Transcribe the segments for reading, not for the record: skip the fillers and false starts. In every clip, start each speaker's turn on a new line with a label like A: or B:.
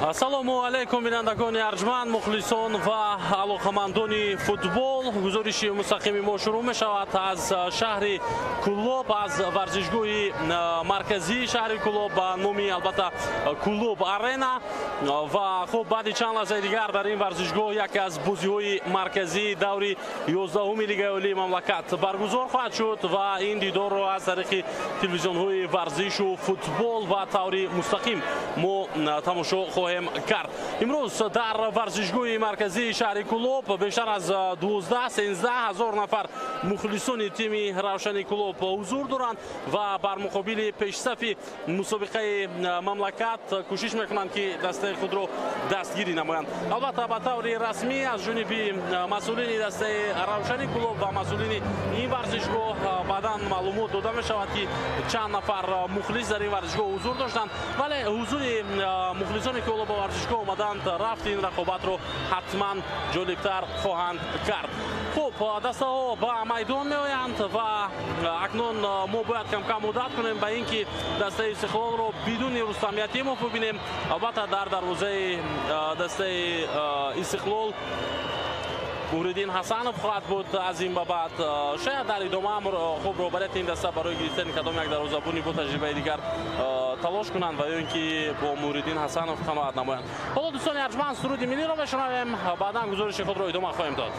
A: ассалому алайкум бинандагони арҷманд, мухлисон ва алоқамандони футбол. гузориши мустақими мо шурӯъ мешавад аз шаҳри Кӯлоб, аз варзишгоҳи марказии шаҳри Кӯлоб ба номи албатта Кӯлоб арена. ва хуб баъди чанд лаҳзаи дигар дар ин варзишгоҳ яке аз бозиҳои марказии даври 11-уми лигаи олии мамлакат баргузор хоҳад шуд ва ин дидорро аз тариқи телевизионҳои варзишу футбол ва таври мустақим мо тамошо хоҳем кард. имрӯз дар варзишгоҳи марказии шаҳри Кӯлоб бештар аз 12-13 ҳазор нафар мухлисони тими равшани Кӯлоб ҳузур доранд ва бар муқобили пешсафи мусобиқаи мамлакат кӯшиш мекунанд ки дастаи худро дастгирӣ намоянд. албатта ба таври расмӣ аз ҷониби масъулини дастаи равшани Кӯлоб ва масъулини ин варзишгоҳ баъдан маълумот дода мешавад ки чанд нафар мухлис дар ин варзишгоҳ ҳузур доштанд, вале ҳузури мухлисони Кӯлоб ба варзишгоҳ омаданд рафти ин рақобатро ҳатман ҷолибтар хоҳанд кард. хуб, дастаҳо ба майдон меоянд ва акнун мо бояд камкам муддат кунем ба ин ки дастаи Истиқлолро бидуни Рустам Ятимов бубинем. албатта дар дарвозаи дастаи Истиқлол Нуриддин Ҳасанов хоҳад буд. аз ин ба баъд шояд дар идома хуб роҳбарияти ин даста барои гирифтани кадом як дарвозабони бо таҷрибаи дигар талош кунанд ва ё ин ки бо Нуриддин Ҳасанов қаноат намоянд. ҳоло дӯстони арҷманд, суруди миллиро мешунавем, баъдан гузориши худро идома хоҳем дод.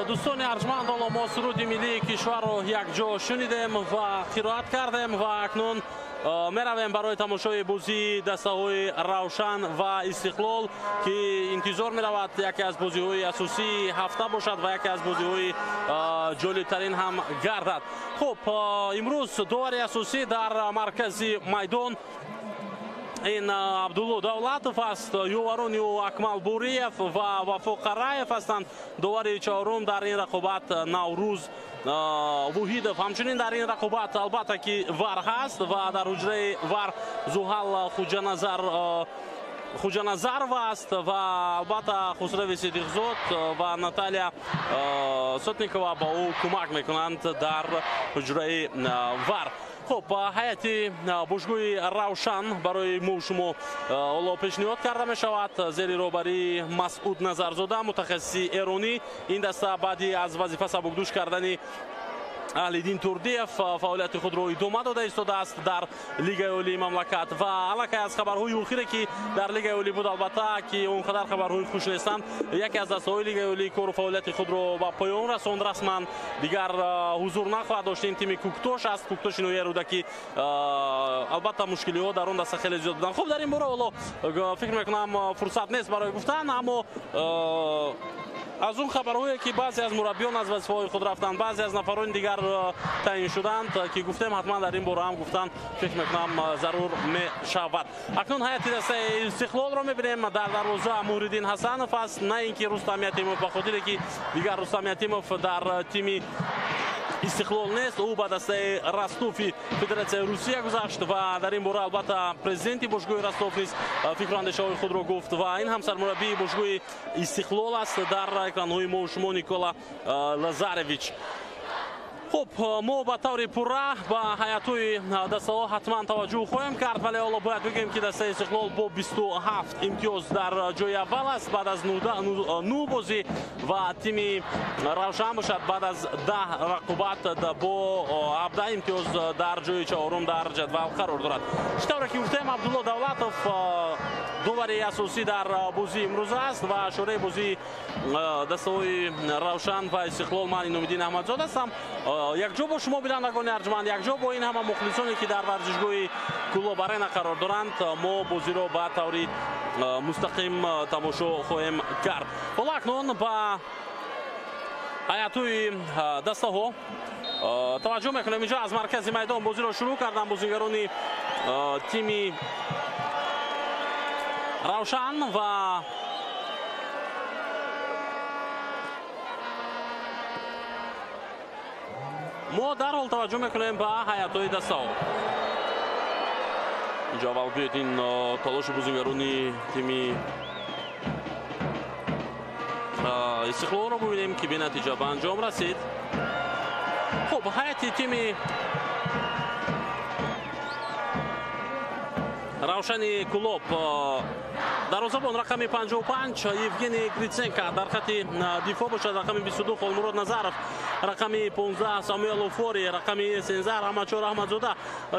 A: дӯстони арҷманд, ҳоло мо суруди миллии кишварро якҷо шунидем ва қироат кардем ва акнун меравем барои тамошои бозии дастаҳои Равшан ва Истиқлол ки интизор меравад яке аз бозиҳои асосии ҳафта бошад ва яке аз бозиҳои ҷолибтарин ҳам гардад. хуб, имрӯз довари асосӣ дар маркази майдон ин Абдулло Давлатов аст, ёварони ӯ Акмал Буриев ва Вафо Қараев ҳастанд. довари чаҳорум дар ин рақобат Наврӯз Воҳидов ҳамчунин дар ин рақобат албатта ки вар ҳаст ва дар ҳуҷраи вар Зуҳал Хуҷаназарова аст ва албатта Хусрави Сидиқзод ва Наталия Сотникова ба ӯ кӯмак мекунанд дар ҳуҷраи вар. хуб, ҳайати бошгоҳи Равшан барои мо шумо ҳоло пешниҳод карда мешавад зери роҳбарии Масъуд Назарзода, мутахассиси эронӣ. ин даста баъди аз вазифа сабукдӯш кардани аҳлиддин турдиев фаъолияти худро идома дода истодааст дар лигаи олии мамлакат ва аллакай аз хабарҳои охире ки дар лигаи олӣ буд, албатта ки он қадар хабарҳои хуш нестанд, яке аз дастаҳои лигаи олӣ кору фаъолияти худро ба поён расонд. Расман дигар ҳузур нахоҳад дошт ин тими Куктош аст. Куктоши ноҳияи Рӯдаки албатта мушкилиҳо дар он даста хеле зиёд буданд. Хуб, дар ин бора ҳоло фикр мекунам фурсат нест барои гуфтан, аммо аз он хабарҳое ки баъзе аз мураббиён аз вазифаҳои худ рафтанд, баъзе аз нафарони дигар таъин шуданд ки гуфтем, ҳатман дар ин бора ҳам гуфтан фикр мекунам зарур мешавад. акнун ҳайати дастаи Истиқлолро мебинем. дар дарвоза Муҳриддин Ҳасанов аст, на ин ки Рустам Ятимов, ба хотире ки дигар Рустам Ятимов дар тими Истиқлол нест. ӯ ба дастаи Ростови Федератсияи Русия гузашт ва дар ин бора албатта президенти бошгоҳи Ростов низ фикру андешаҳои худро гуфт ва ин ҳам сармураббии бошгоҳи Истиқлол аст дар экранҳои мо шумо Никола Лазаревич. хуб, мо ба таври пурра ба ҳаятҳои дастаҳо ҳатман таваҷҷӯҳ хоҳем кард, вале ҳоло бояд бигӯем ки дастаи Истиқлол бо 27 имтиёз дар ҷои аввал аст баъд аз 9 бозӣ ва тими Равшан бошад баъд аз 10 рақобат бо 17 имтиёз дар ҷои чаҳорум дар ҷадвал қарор дорад. чӣ тавре ки гуфтем, Абдулло Давлатов довари асосӣ дар бозии имрӯз аст ва шораи бозии дастаҳои Равшан ва Истиқлол ман Иномиддин Аҳмадзод ҳастам. якҷо бо шумо бинандагони арҷманд, якҷо бо ин ҳама мухлисоне ки дар варзишгоҳи Клуб Арена қарор доранд, мо бозиро ба таври мустақим тамошо хоҳем кард. ҳоло акнун ба ҳаятҳои дастаҳо таваҷҷӯҳ мекунем. инҷо аз маркази майдон бозиро шурӯъ кардам бозигарони тими Равшан ва мо дарҳол таваҷҷӯҳ мекунем ба ҳаятҳои дастаҳо. инҷо аввал биёед ин талоши бозигарони тими Истиқлолро бубинем ки бенатиҷа ба анҷом расид. хуб, ҳаяти тими Равшани Кулоб дарвозабон рақами 55 Евгений Гриценко, дар хати дифоъ бошад рақами 22 Холмурод Назаров, рақами 15 Самуэл Офори, рақами 13 Аҳмадчор Аҳмадзода,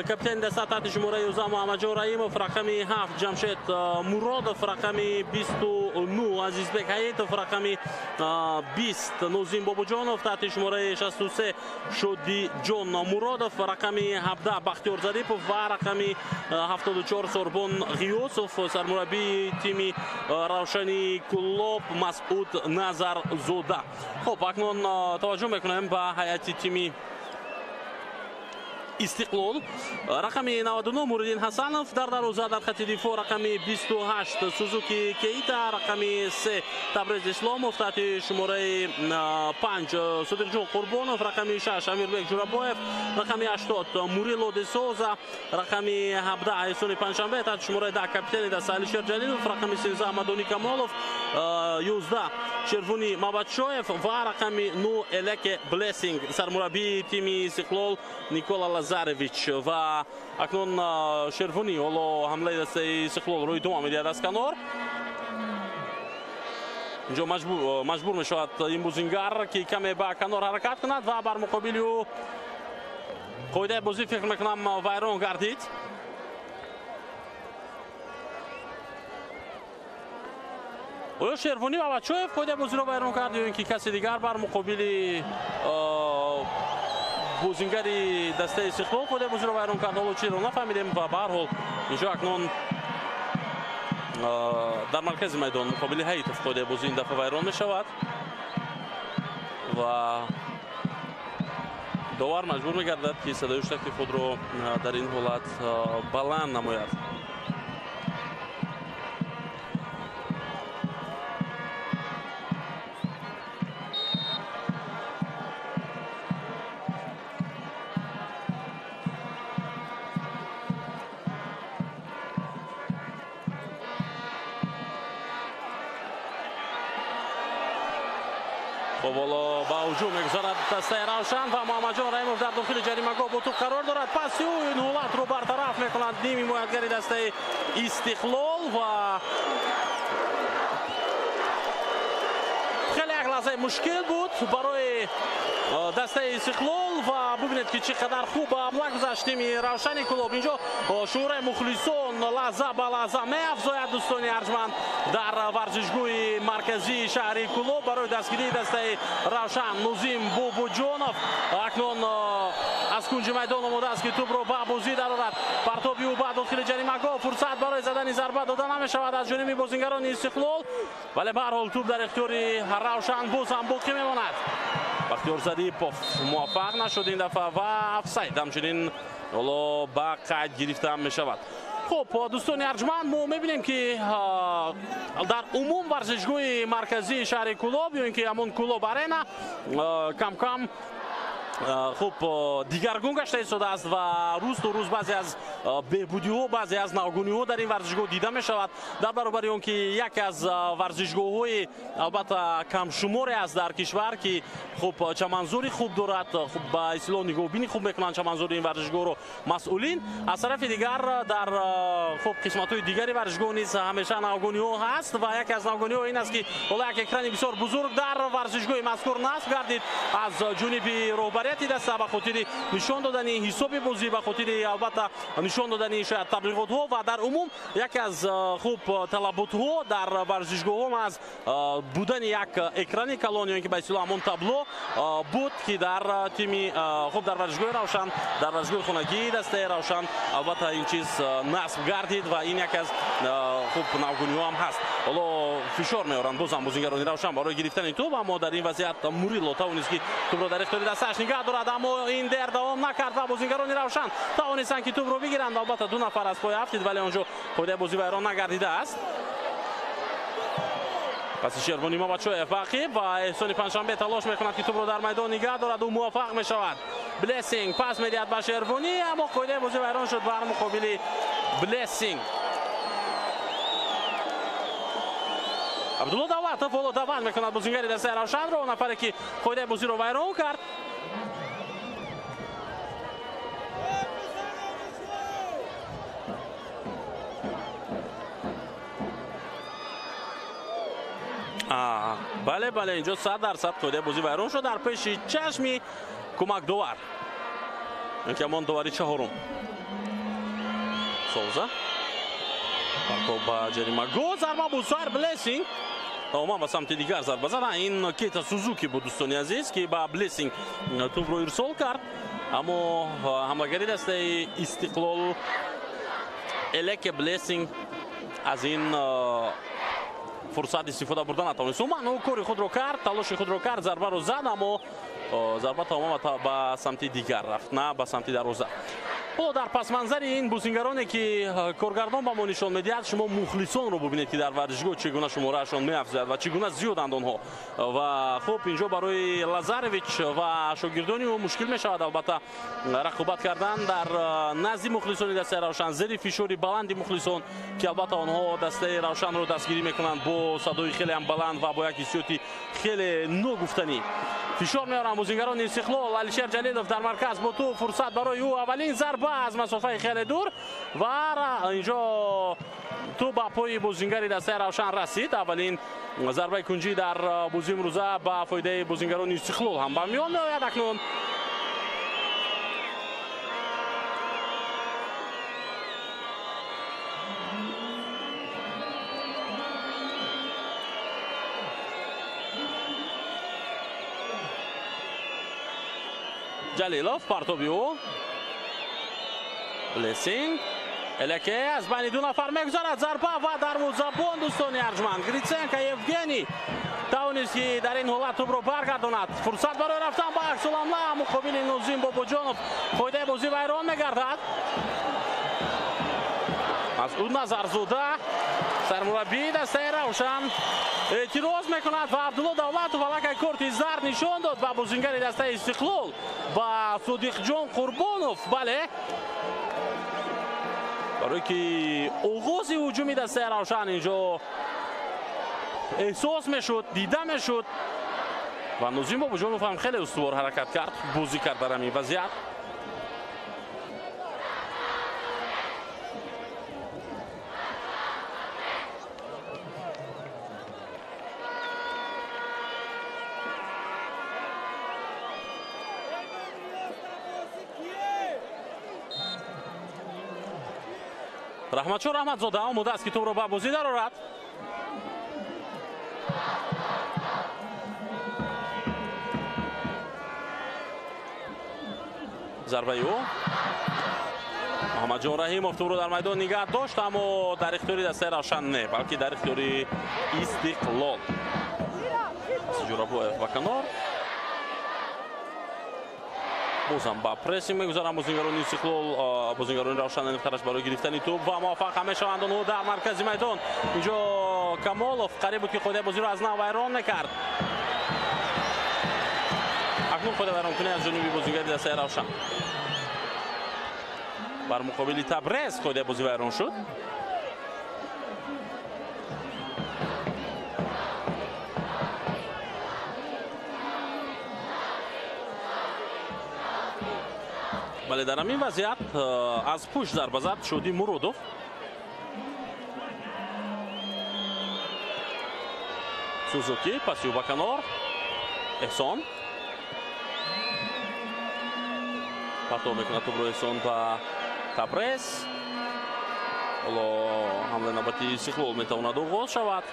A: капитани даста таҳти шумораи 11 Муҳаммаҷон Раимов, рақами 7 Ҷамшед Муродов, рақами 29 Азизбек Ҳаитов, рақами 20 Нозим Бобуҷонов, таҳти шумораи 63 Шодиҷон Муродов, рақами 17 Бахтиёр Зарипов ва рақами 74 Сорбон Ғиёсов. сармураббии тими Равшани Кулоб Масъуд Назарзода. хуб, акнун таваҷҷӯҳ мекунем ба ҳаяти тими Истиқлол. рақами 99 Муҳриддин Ҳасанов дар дарвоза, дар хати дифоъ рақами 28 Сузуки Кейта, рақами 3 Табриз Исломов, таҳти шумораи 5 Содиқҷон Қурбонов, рақами 6 Амирбек Ҷурабоев, рақами 80 Мурило Десоза, рақами 17 Эҳсони Панҷшанбе, таҳти шумораи 10 капитани даста Алишер Ҷалилов, рақами 13 Мадони Камолов, 11 Шервуни Мабадшоев ва рақами 9 Элеке Блесинг. сармураббии тими Истиқлол Никола Лазаревич ва акнун Шервуни ҳоло ҳамлаи дастаи Истиқлолро идома медиҳад аз канор. инҷо маҷбур мешавад ин бозингар ки каме ба канор ҳаракат кунад ва бар муқобили ӯ қоидаи бозӣ фикр мекунам вайрон гардид. оё Шервуни ва Бачоев қоидаи бозиро вайрон кард ё ин ки каси дигар бар муқобили бозингари дастаи Истиқлол қоидаи бозиро вайрон кард? ҳоло чиро нафаҳмидем ва ба ҳар ҳол инҷо акнун дар маркази майдон муқобили Ҳаитов қоидаи бозӣ ин дафъа вайрон мешавад ва довар маҷбур мегардад ки садои штаки худро дар ин ҳолат баланд намояд. боло ба ҳуҷум мегузарад дастаи Равшан ва Муҳаммаҷон Раимов дар дохили ҷаримагоҳ бо туп қарор дорад. паси ӯ ин ҳолатро бартараф мекунад ними ҳимоятгари дастаи Истиқлол ва хеле як لحظه مشکل بود برای دسته استقلال و ببینید که چقدر خوب حمله گذاشت تیم روشن کلوب. اینجا شعور مخلصون لحظه به لحظه می‌افزاید دوستان ارجمند در ورزشگاه مرکزی شهری کلوب برای دستگیری دسته روشن. نوزیم بوبوجونов اکنون از کنج میدان آمده است که توپ رو به بازی درآورد. پرتابی او بعد داخل جریمه‌گاه فرصت برای زدن ضربه داده نمی‌شود از جانب بازیگران استقلال، ولی به هر حال توپ در اختیار روشن باز هم باقی میماند. بختیار ظریفov موفق نشد این دفعه و افساید همچنین حالا به قید گرفته می‌شود. خب دوستان ارجمند ما می‌بینیم که در عموم ورزشگاه مرکزی شهر کلوب یا اینکه همون کلوب آرینا کم کم خوب دیگرگون گشته شده است و روز تو روز بعضی از بهبودی‌ها بعضی از ناگونی‌ها در این ورزشگاه دیده می شود. در برابر اون که یکی از ورزشگاه‌های البته کم شماری است در کشور که خوب چمنزوری خوب دارد، خوب با اصطلاح نگاه بینی خوب میکنند چمنزوری این ورزشگاه رو مسئولین. از طرف دیگر در خوب قسمت‌های دیگری ورزشگاه نیز همیشه ناگونی‌ها هست و یکی از ناگونی‌ها این است که حالا یک اکران بسیار بزرگ در ورزشگاه مذکور نصب گردید از جانب رهبری دسته به خاطر نشان دادن حساب بازی، به خاطر البته نشان دادن شاید تبلیغات ها و در عموم یکی از خوب طلبات ها در ورزشگاه ها از بودن یک اکران کلان یا اینکه به اصطلاح همون تابلو بود که در تیم خوب در ورزشگاه روشن در ورزشگاه خانگی دسته روشن البته این چیز نصب گردید و این یک از خوب ناگونی هم هست. حالا فشار میارن بازم بازیگران روشن برای گرفتن توپ، اما در این وضعیت موریلو توانست که توپ رو در اختیار دستش نگه دارد، اما این در دوام نکرد و بازیگران روشن توانستند که توپ رو بگیرند. البته دو نفر از پای افتید ولی اونجا پای بازی ویران نگردیده است. پس شیروانی ما بچه‌های فقیب و احسان پنجشنبه تلاش میکند که توپ رو در میدان نگه دارد و موفق میشود. بلسینگ پاس میدهد به شیروانی اما پای بازی ویران شد بر مقابل بلسینگ. عبدالله دولت فولو دوان میکند بازیگر دسته روشن رو، نفری که پای بازی رو ویران کرد. بله اینجا 100% قاعده بازی ویران شد در پیش چشمی کمک داور اینکه همون داوری چهارم سوزا با جریمه گل ضربه بود سر بلسینگ تماما به سمت دیگر ضربه زد. این کیتا سوزوکی بود دوستان عزیز که با بلسینگ توپ رو ارسال کرد، اما حمله‌گری دسته استقلال الک بلسینگ از این فرصت استفاده بردن نتوانست. او کاری خود رو کرد، تلاش خود رو کرد، ضربه رو زد اما ضربه تماما به سمت دیگر رفت نه به سمت دروازه. او در پس منظر این بازیگرانی که کارگردان به ما نشان میدهد شما مخلصان رو ببینید که در ورزشگاه چگونه شمارهشان میافزاید و چگونه زیادند آنها و خب اینجا برای لازارویچ و شاگردانی او مشکل میشود البته رقابت کردن در نزد مخلصان دسته روشن زیر فشار بلند مخلصان که البته آنها دسته روشن رو دستگیری میکنند با صدای خیلی هم بلند و با یک حسیاتی خیلی نگفتنی. فشار میارن بازیگران استقلال. علیشیر جلیلوف در مرکز با تو فرصت برای او اولین ضربه از مسافه خیلی دور و اینجا تو با پای بازیگر دسته روشن رسید. اولین ضربه کنجی در بازی امروزه با فایده بازیگران استقلال هم به میان میآید. اکنون جلیلوف پارتوبیو بلسینگ الکه از بین دو نفر میگذارد ضربه و دروازه‌بان دوستان ارجمند گریتسنکا یوگنی توانست که در این حالت توپ رو برگرداند. فرصت برای رفتن به عکس العمله مقابل نوزیم بوبوجونov پایده بازی ویران میگردد. مسعود نظرزاده سرمربی دسته روشن اعتراض میکند و عبدالله دولت و ولک کارت زرد نشان داد و بازیگر دسته استقلال با صدیق جان قربانوف. بله برای که آغاز هجومی دسته روشن اینجا احساس میشد دیده میشد و نوزیم بوبوجونov هم خیلی استوار حرکت کرد بازی کرد در همین وضعیت. раҳматшон раҳматзода омода аст ки тӯбро ба бозӣ дарорад. зарбаи ӯ муҳаммадҷон раҳимов тӯбро дар майдон нигаҳ дошт, аммо дар ихтиёри дастаи равшан не, балки дар ихтиёри Истиқлол. Ҷурабоев ба канор, бозам ба прессинг мегузаранд бозингарони Истиқлол. Бозингарони равшан нефтараш барои гирифтани тӯб ва муваффақ мешаванд. онҳо дар маркази майдон. инҷо Камолов қариб буд ки қоидаи бозиро аз нав вайрон мекард. акнун қоидаи вайронкунӣ аз ҷониби бозингари дастаи равшан. бар муқобили Табрез қоидаи бозӣ вайрон шуд. бале дар ҳамин вазъият аз пушт зарба зад Шодӣ Муродов. Сузуки паси ӯ ба канор. Эҳсон партов мекунад тӯбро Эҳсон ба Табрез. ҳоло ҳамлаи навбати Истиқлол метавонад оғоз шавад.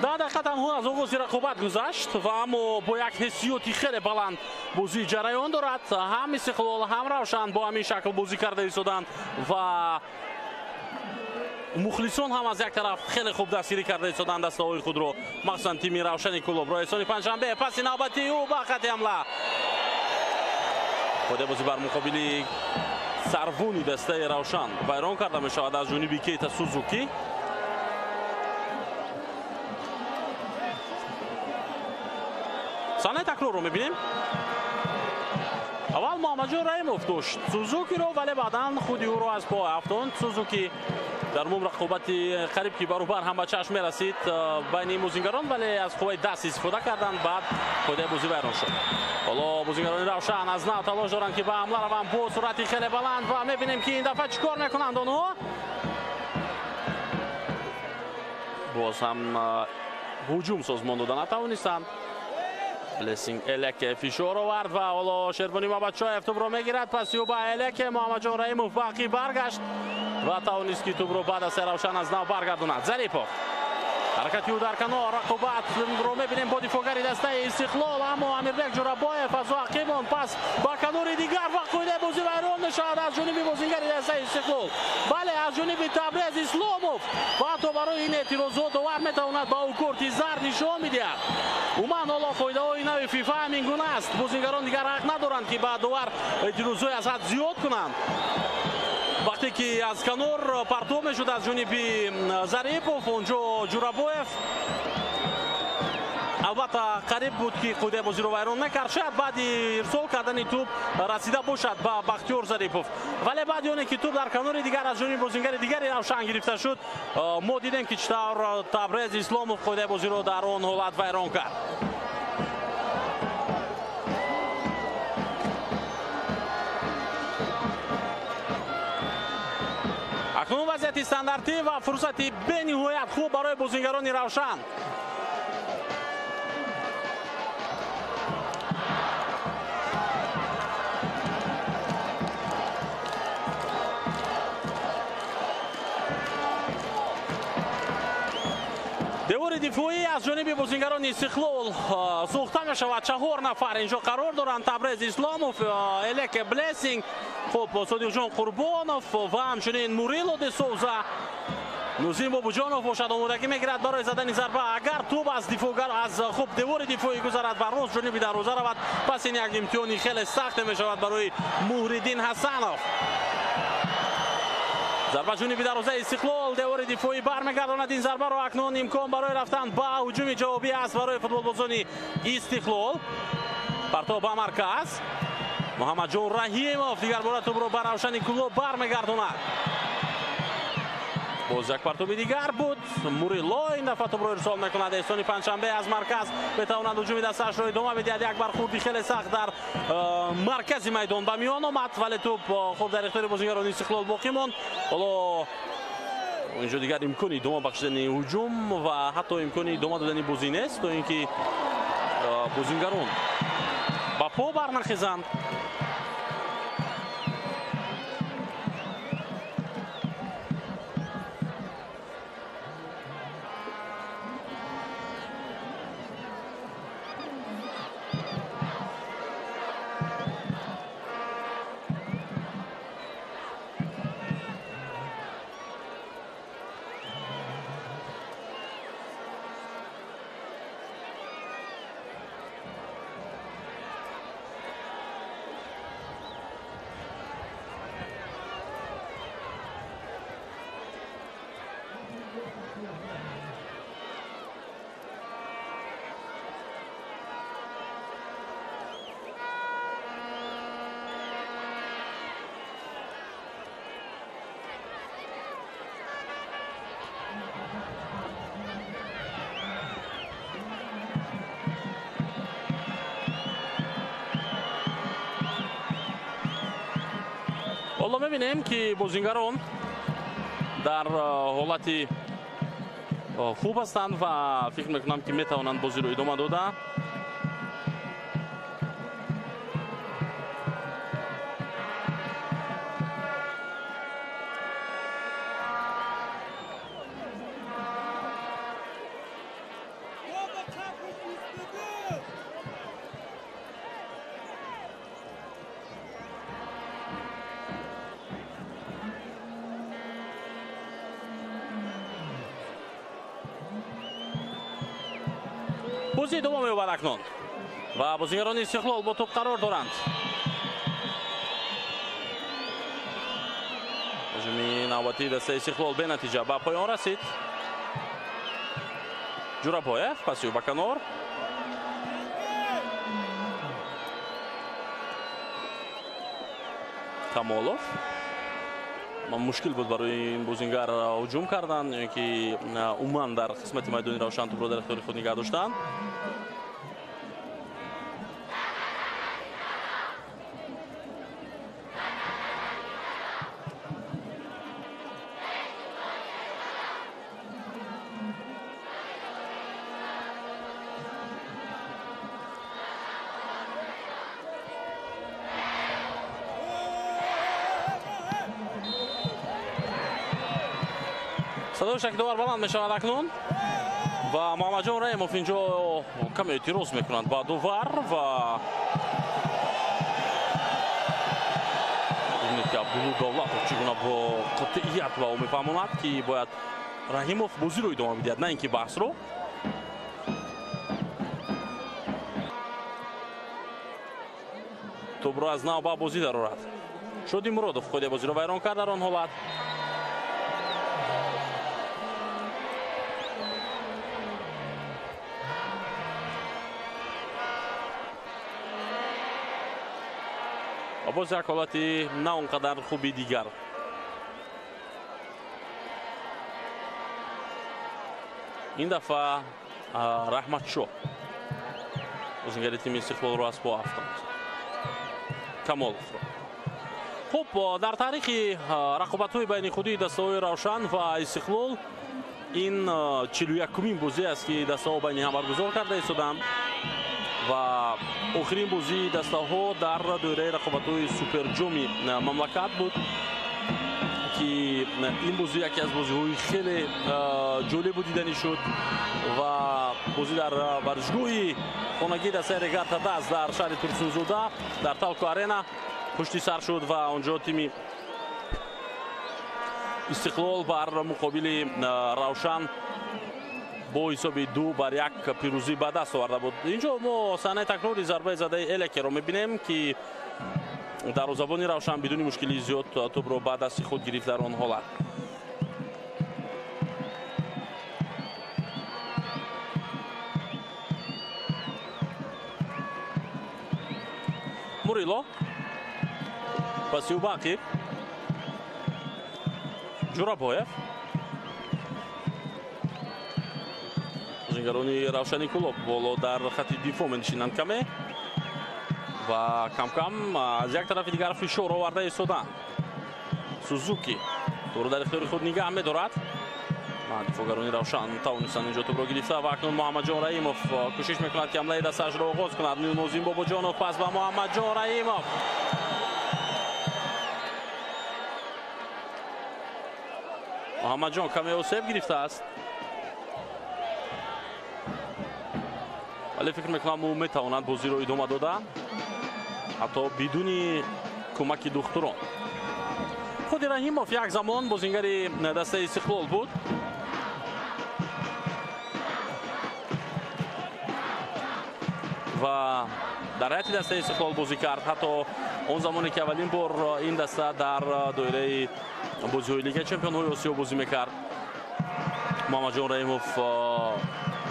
A: да дақиқа танҳо аз оғози рақобат гузашт ва аммо бо як ҳиссиёти хеле баланд бозӣ ҷараён дорад. ҳам Истиқлол ҳам Равшан бо ҳамин шакл бозӣ карда истоданд ва мухлисон ҳам аз як тараф хеле хуб дастгирӣ карда истоданд дастаҳои худро, махсусан тими Равшани Куллоб. Эҳсони Панҷшанбе паси навбати ӯ ба хати ҳамла. қоидаи бозӣ бар муқобили сарвони дастаи Равшан вайрон карда мешавад аз ҷониби Кейта Сузуки. саҳнаи такрорро мебинем. аввал Муҳаммадҷон Раимов дошт Сузукиро, вале баъдан худи ӯро аз пой афтонд. Сузуки дар умум рақобати қариб ки баробар ҳам ба чашм мерасид байни музингарон, вале аз қувваи даст истифода карданд. баъд қоидаи бозӣ вайрон шуд. ҳоло бозингарони Равшан аз нав талош доранд ки ба ҳамла раванд бо суръати хеле баланд ва мебинем ки ин дафъа чӣ кор мекунанд онҳо. боз ҳам ҳуҷум созмон дода натавонистанд. Блессинг Элеке фишор овард ва ҳоло Шербони Мамадшоев тӯбро мегирад. паси ӯ ба Элеке. Муҳаммадҷон Раимов бақӣ баргашт ва тавонист ки тӯбро ба дастаи Равшан аз нав баргардонад. Зарипов ҳаракати ӯ дар канор, рақобатро мебинем бо дифоъгари дастаи Истиқлол, аммо Амирбек Ҷурабоев аз ӯ ақиб монд. пас ба канори дигар ва қоидаи бозӣ вайрон мешавад аз ҷониби бозингари дастаи Истиқлол. бале аз ҷониби Табрез Исломов ва ҳатто барои ин эътирозот довар метавонад ба ӯ корти зард нишон медиҳад. умуман ҳоло қоидаҳои нави фифа ҳамин гуна аст. бозингарон дигар ҳақ надоранд ки ба довар эътирозҳои аз ҳад зиёд кунанд. вақте ки аз канор партов мешуд аз ҷониби Зарипов, онҷо Ҷурабоев албатта қариб буд ки қоидаи бозиро вайрон мекард. шояд баъди ирсол кардани тӯб расида бошад ба Бахтиёр Зарипов, вале баъди оне ки тӯб дар канори дигар аз ҷониби бозингари дигари Равшан гирифта шуд, мо дидем ки чӣ тавр Табрез Исломов қоидаи бозиро дар он ҳолат вайрон кард. акнун вазъияти стандартӣ ва фурсати бениҳоят хуб барои бозингарони Равшан. девори дифоӣ аз ҷониби бозингарони Истиқлол сӯхта мешавад. 4 нафар инҷо қарор доранд. Табрез Исломов, Элеке Блессинг, хуб Содиқҷон Қурбонов ва ҳамчунин Мурило де Соуза. Нузим Бобуҷонов бошад, омодагӣ мегирад барои задани зарба. агар тӯб аз дифоъгар аз хуб девори дифоӣ гузарад ва рост ҷониби дарвоза равад, пас ин як имтиҳони хеле сахте мешавад барои Муҳриддин Ҳасанов. зарба ҷониби дарвозаи Истиқлол, девори дифоӣ бармегардонад ин зарбаро. акнун имкон барои рафтан ба ҳуҷуми ҷавобӣ аст барои футболбозони Истиқлол. партов ба марказ. Муҳаммадҷон Раҳимов дигар бора тӯбро ба Равшани Куллоб бармегардонад. боз як партоби дигар буд. Мурило ин дафъа тӯбро ирсол мекунад. Эҳсони Панҷшанбе аз марказ метавонад ҳуҷуми дастаашро идома бидиҳад. як бархурди хеле сахт дар маркази майдон ба миён омад, вале тӯб хуб дар ихтиёри бозингарони Истиқлол боқӣ монд. ҳоло инҷо дигар имкони идома бахшидани ҳуҷум ва ҳатто имкони идома додани бозӣ нест, то ин ки бозингарон ба по барнахезанд. حالا می‌بینیم که بازیگران در حالتی خوب هستند و فکر می‌کنم که می‌توانند بازی رو ادامه داده. بازی دوم می‌یابد اکنون و بازیگران استقلال با توپ قرار دارند. هجومی نوبتی دسته استقلال به نتیجه به پایان رسید. جورابویف پاسیو به کنار. камолов مشکل بود برای این بازیگر هجوم کردن که عموما در قسمت میدانی روشن توپ را در اختیار خود نگه داشتند. صدای شکدوار بلند می شود اکنون و محمد جان رحیموف اینجا کمی اعتراض میکنند با دوور و ببینید که عبدالله دولت چگونه با قطعیت و میفهماند که باید رحیموف بازی رو ادامه بدهد نه اینکه بحث رو. توپ رو از نو با بازی در آورد. شادی مرادوف خود بازی رو ویران کرد در آن حالت. باز یک حالتی نه اونقدر خوبی دیگر. این دفعه رحمت شو بازیگر تیم استقلال رو از پا افتاد. камолов رو. خب در تاریخ رقابت‌های بین خودی دسته‌های روشن و استقلال این 41مین بازی است که دسته‌ها بین هم برگزار کرده ایستادند و آخرین بازی دسته‌ها در دوره رقابت‌های سوپر جام مملکت بود که این بازی یکی از بازی‌های خیلی جالب دیدنی شد و بازی در ورزشگاه خانگی دسته رگاتا داز در شهر ترسونزوده در تالکو آرنا پشتی سر شد و آنجا تیم استقلال بر مقابل روشن با حساب 2-1 پیروزی به دست آورده بود. اینجا ما صحنه تکراری ضربه زده الکی رو می‌بینیم که دروازه‌بان روشن بدون مشکلی زیاد توپ رو به دست خود گرفت در آن حالت. موریلو پاسی باقی جورابویف بازیگرانی روشنی کلوب بالا در خط دفاع می‌نشینند کمی و کم کم از یک طرف دیگر فشار آورده ایستادند. سوزوکی تو رو در اختیار خود نگه می‌دارد دفاعگرانی روشن توانستند اینجا توپ را گرفته و اکنون محمد جان رحیموف کوشش میکند که حمله دستش را آغاز کند. نوزین باباجانوف پس به محمد جان رحیموف. محمد جان کمی اوسیب گرفته است ولی فکر میکنم او میتواند بازی را ادامه داده حتی بدون کمک دختران. خود رحیموف یک زمان بازیگر دسته استقلال بود و در هیئت دسته استقلال بازی کرد. حتی اون زمانی که اولین بار این دسته در دایره بازی‌های لیگ چمپیون‌های آسیا بازی میکرد محمد جان رحیموف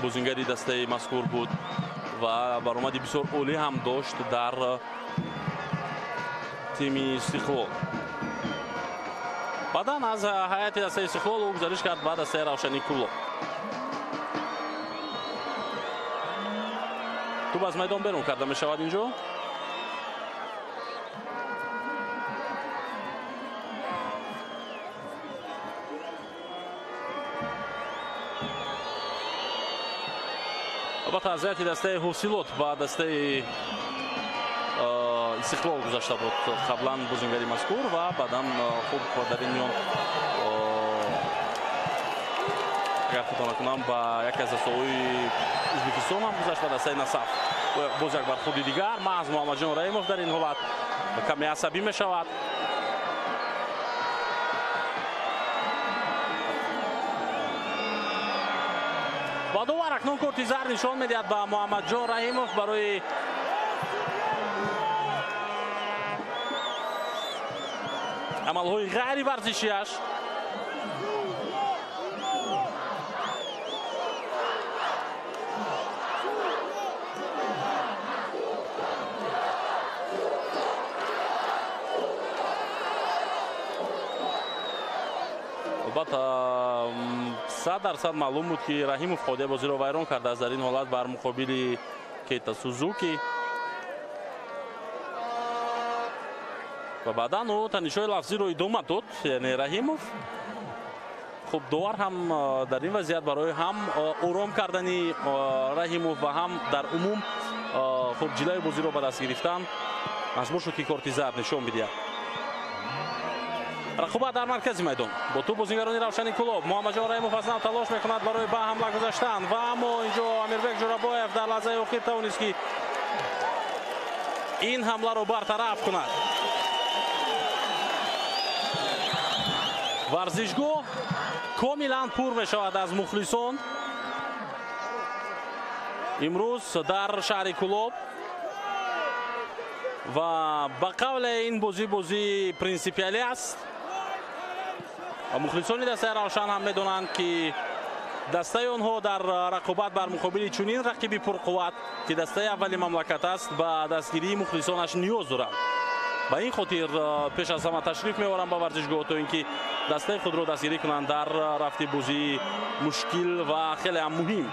A: بازیگری دسته مذکور بود و برآمدی بسیار عالی هم داشت در تیم استقلال. بعدا از هیئت دسته استقلال او گزارش کرد بعد از روشنی کلوب. توپ از میدان بیرون کرده می شود اینجا. البته از هیئت دسته حوصلات با دسته استقلال گذاشته بود قبلا بازیگری مذکور و بعدا خوب در این میان اگر خطا نکنم با یکی از دسته‌های ازبکستان هم گذاشت و دسته نصف باز یک بار خودی دیگر محض محمد جان رحیموف در این حالت کمی عصبی می شود. با دوباره اکنون کارت زرد نشان میدهد به محمد جان رحیموف برای عملهای غیر ورزشیش. البته 100% معلوم بود که رحیموف خود بازی را ویران کرده است در این حالت بر مقابل کیتا سوزوکی و بعدا او تنش‌های لفظی رو ادامه داد. یعنی رحیموف خب دوبار هم در این وضعیت برای هم آرام کردنی رحیموف و هم در عموم خب جلوی بازی رو به دست گرفتن مجبور شد که کارت زرد نشان بده. رقابت در مرکز میدان با تو بازیگرانی روشنی کلوب. محمد جان رحیموف از نو تلاش میکند برای به حمله گذاشتن و اما اینجا امیربک جوراباєв در لحظه اخیر توانست که این حمله رو برطرف کند. ورزشگاه کاملا پر می شود از مخلصان امروز در شهر کلوب و به قول این بازی پرینسیپیالی است. مخلصان دسته روشن هم میدونند که دسته آنها در رقابت بر مقابل چنین رقیب پرقوت که دسته اولی مملکت است به دستگیری مخلصانش نیاز دارند. به این خاطر پیش از همه تشریف می‌آورند به ورزشگاه تا اینکه دسته خود را دستگیری کنند در رفت بازی مشکل و خیلی هم مهم.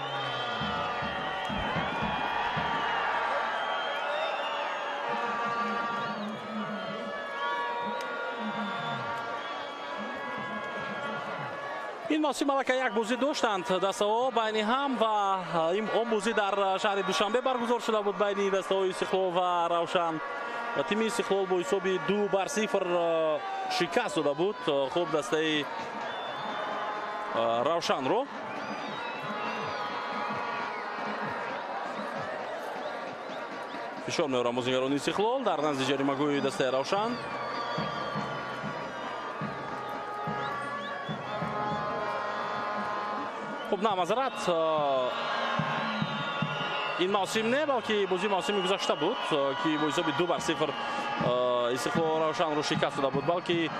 A: این موسم ملکه یک بازی داشتند دسته ها بین هم و این بازی در شهر دوشنبه برگزار شده بود بین دسته های استقلال و روشن و تیم استقلال با حساب 2-0 شکست داده بود خوب دسته روشن رو. فشار می‌آورند بازیگران استقلال در نزد جریمه‌گوی دسته روشن. خب نه معذرت این موسم نه بلکه بازی موسمی گذشته بود که با حساب 2-0 استقلال روشن رو شکست داده بود بلکه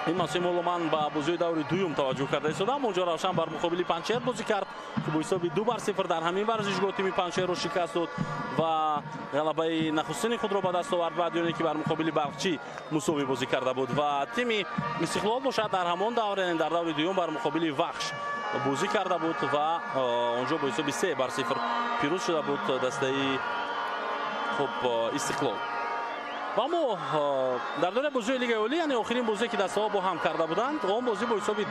A: این موسم من با بازی دور دوم توجه کرده شدم اونجا روشن بر مقابل پنچیر بازی کرد که با حساب 2-0 در همین ورزشگاه تیم پنچیر رو شکست داد و غلبه نخستین خود رو به دست آورد بعد یعنی که بر مقابل بلخچی مساوی بازی کرده بود و تیم استقلال باشد در همان دوره در دور دوم بر مقابل وخش بازی کرده بود و اونجا با حساب 3-0 پیروز شده بود دسته خب استقلال. و اما در دوره بازی لیگ اولی یعنی آخرین بازی که دسته ها با هم کرده بودند اون بازی با حساب 2-0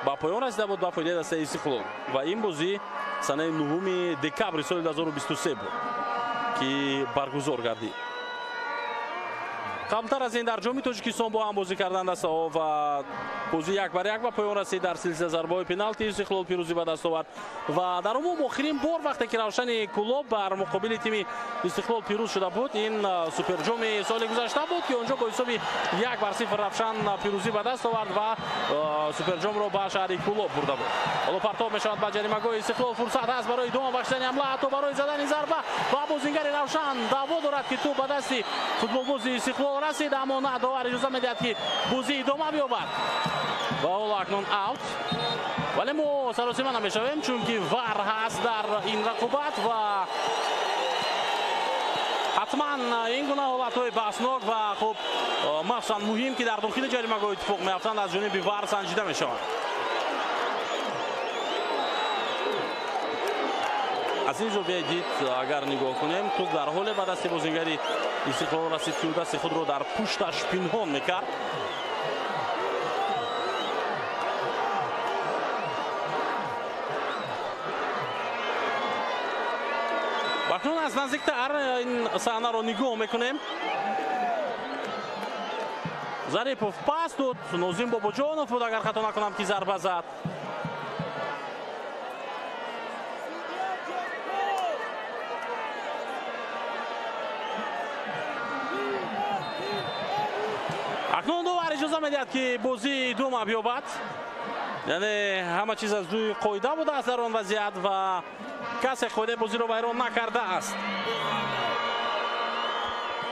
A: ба поён расида буд ба фоидаи дастаи Истиқлол ва ин бозӣ санаи 9 декабри соли 2023 буд ки баргузор гардид. қаблтар аз ин дар ҷоми Тоҷикистон бо ҳам бозӣ кардан дастаҳо ва бозӣ 1-1 ба поён расид. Дар силсила зарбаҳои пеналти Истиқлол пирӯзӣ ба даст овард ва дар умум охирин бор вақте ки Равшани Куллоб бар муқобили тими Истиқлол пирӯз шуда буд, ин суперҷоми соли гузашта буд ки онҷо бо ҳисоби 1-0 Равшан пирӯзӣ ба даст овард ва суперҷомро ба шаҳри Куллоб бурда буд. ҳоло партоб мешавад ба ҷаримагоҳи Истиқлол. Фурсат ҳаст барои идома бахшидани ҳамла, ҳатто барои задани зарба ба бозингари Равшан. даъво дорад ки ту ба дасти футболбози Истиқлол расид, аммо на, довар иҷоза медиҳад ки бозӣ идома биёбад. ва ҳоло акнун аут, вале мо саросима намешавем, чунки вар ҳаст дар ин рақобат ва ҳатман ин гуна ҳолатҳои баҳснок ва хуб махсусан муҳим ки дар дохили ҷаримагоҳ иттифоқ меафтанд аз ҷониби вар санҷида мешаванд. аз ин зовияи дид агар нигоҳ кунем, туп дар ҳоле ба дасти бозингари Истиқлол расид ки ӯ дасти худро дар пушташ пинҳон мекард. акнун аз наздиктар ин саҳнаро нигоҳ мекунем. Зарипов пас дод, Нозим Бобоҷонов буд, агар хато накунам, ки зарба зад. акнун довар иҷоза медиҳад ки бозӣ идома биёбад. яъне ҳама чиз аз рӯи қоида будааст дар он вазъият ва касе қоидаи бозиро вайрон накардааст.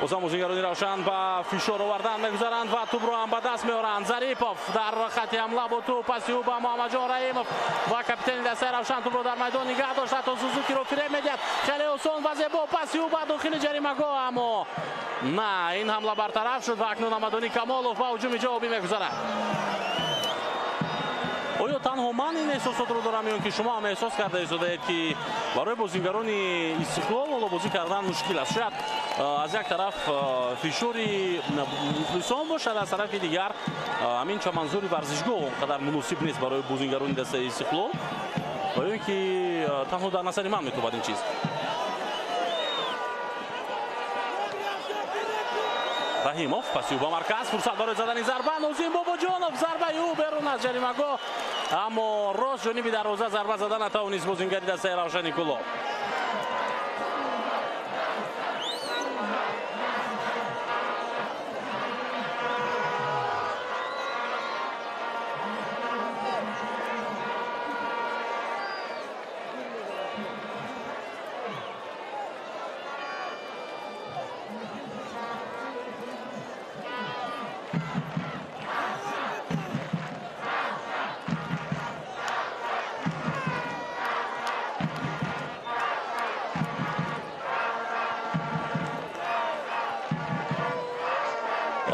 A: бозам бозингарони Равшан ба фишор овардан мегузаранд ва тӯбро ҳам ба даст меоранд. Зарипов дар хати ҳамла бо тӯб, паси ӯ ба Муҳаммадҷон Раимов ва капитани дастаи Равшан тӯбро дар майдон нигоҳ дошт. ҳатто Сузукиро фиреб медиҳад. хеле осон ва зебо паси ӯ ба дохили ҷаримагоҳ, аммо на, ин ҳамла бартараф шуд ва акнун Амадони Камолов ба ҳуҷуми ҷавобӣ мегузарад. оё танҳо ман ин эҳсосотро дорам ё ки шумо ҳам эҳсос карда истодаед ки барои бозингарони Истиқлол ҳоло бозӣ кардан мушкил аст? шояд аз як тараф фишори мухлисон бошад, аз тарафи дигар ҳамин чаманзори варзишгоҳ он қадар муносиб нест барои бозингарони дастаи Истиқлол ва ё ки танҳо дар назари ман метобад ин чиз. Раҳимов паси ӯ ба марказ, фурсат барои задани зарба. Нозим Бобоҷонов, зарбаи ӯ берун аз ҷаримагоҳ, аммо рост ҷониби дарвоза зарба зада натавонист бозингари дастаи Равшани Куллоб.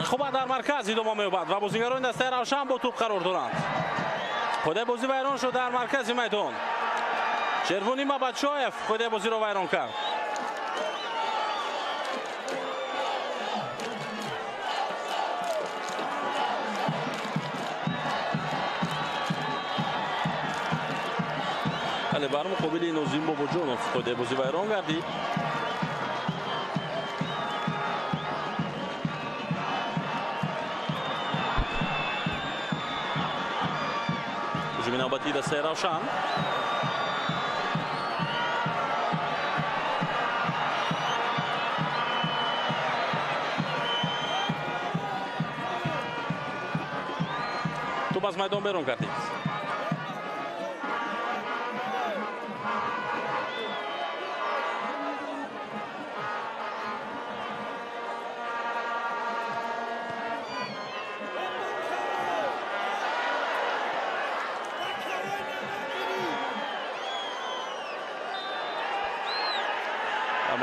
A: рақобат дар марказ идома меёбад ва бозингарони дастаи Равшан бо тӯб қарор доранд. қоидаи бозӣ вайрон шуд дар маркази майдон. Шервони Мабадшоев қоидаи бозиро вайрон кард. вале бар муқобили Нозим Бобоҷонов қоидаи бозӣ вайрон гардид. ҳуҷуми навбатии дастаи Равшан. тӯб аз майдон берун гардид.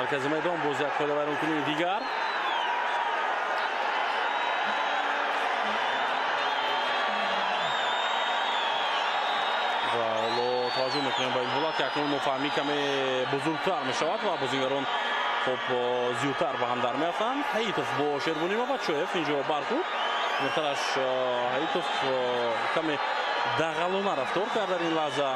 A: مرکز میدان باز یک خود ویران کنی دیگر و حالا توجه میکنیم به این حالت که اکنون مفاهمی کمی بزرگتر میشود و بازیگران خب زیادتر به هم در میافتند. حیطوف با شیروانی مبادشویف اینجا برخورد مرتلش حیطوف کمی дағалона рафтор кард дар ин лаҳза.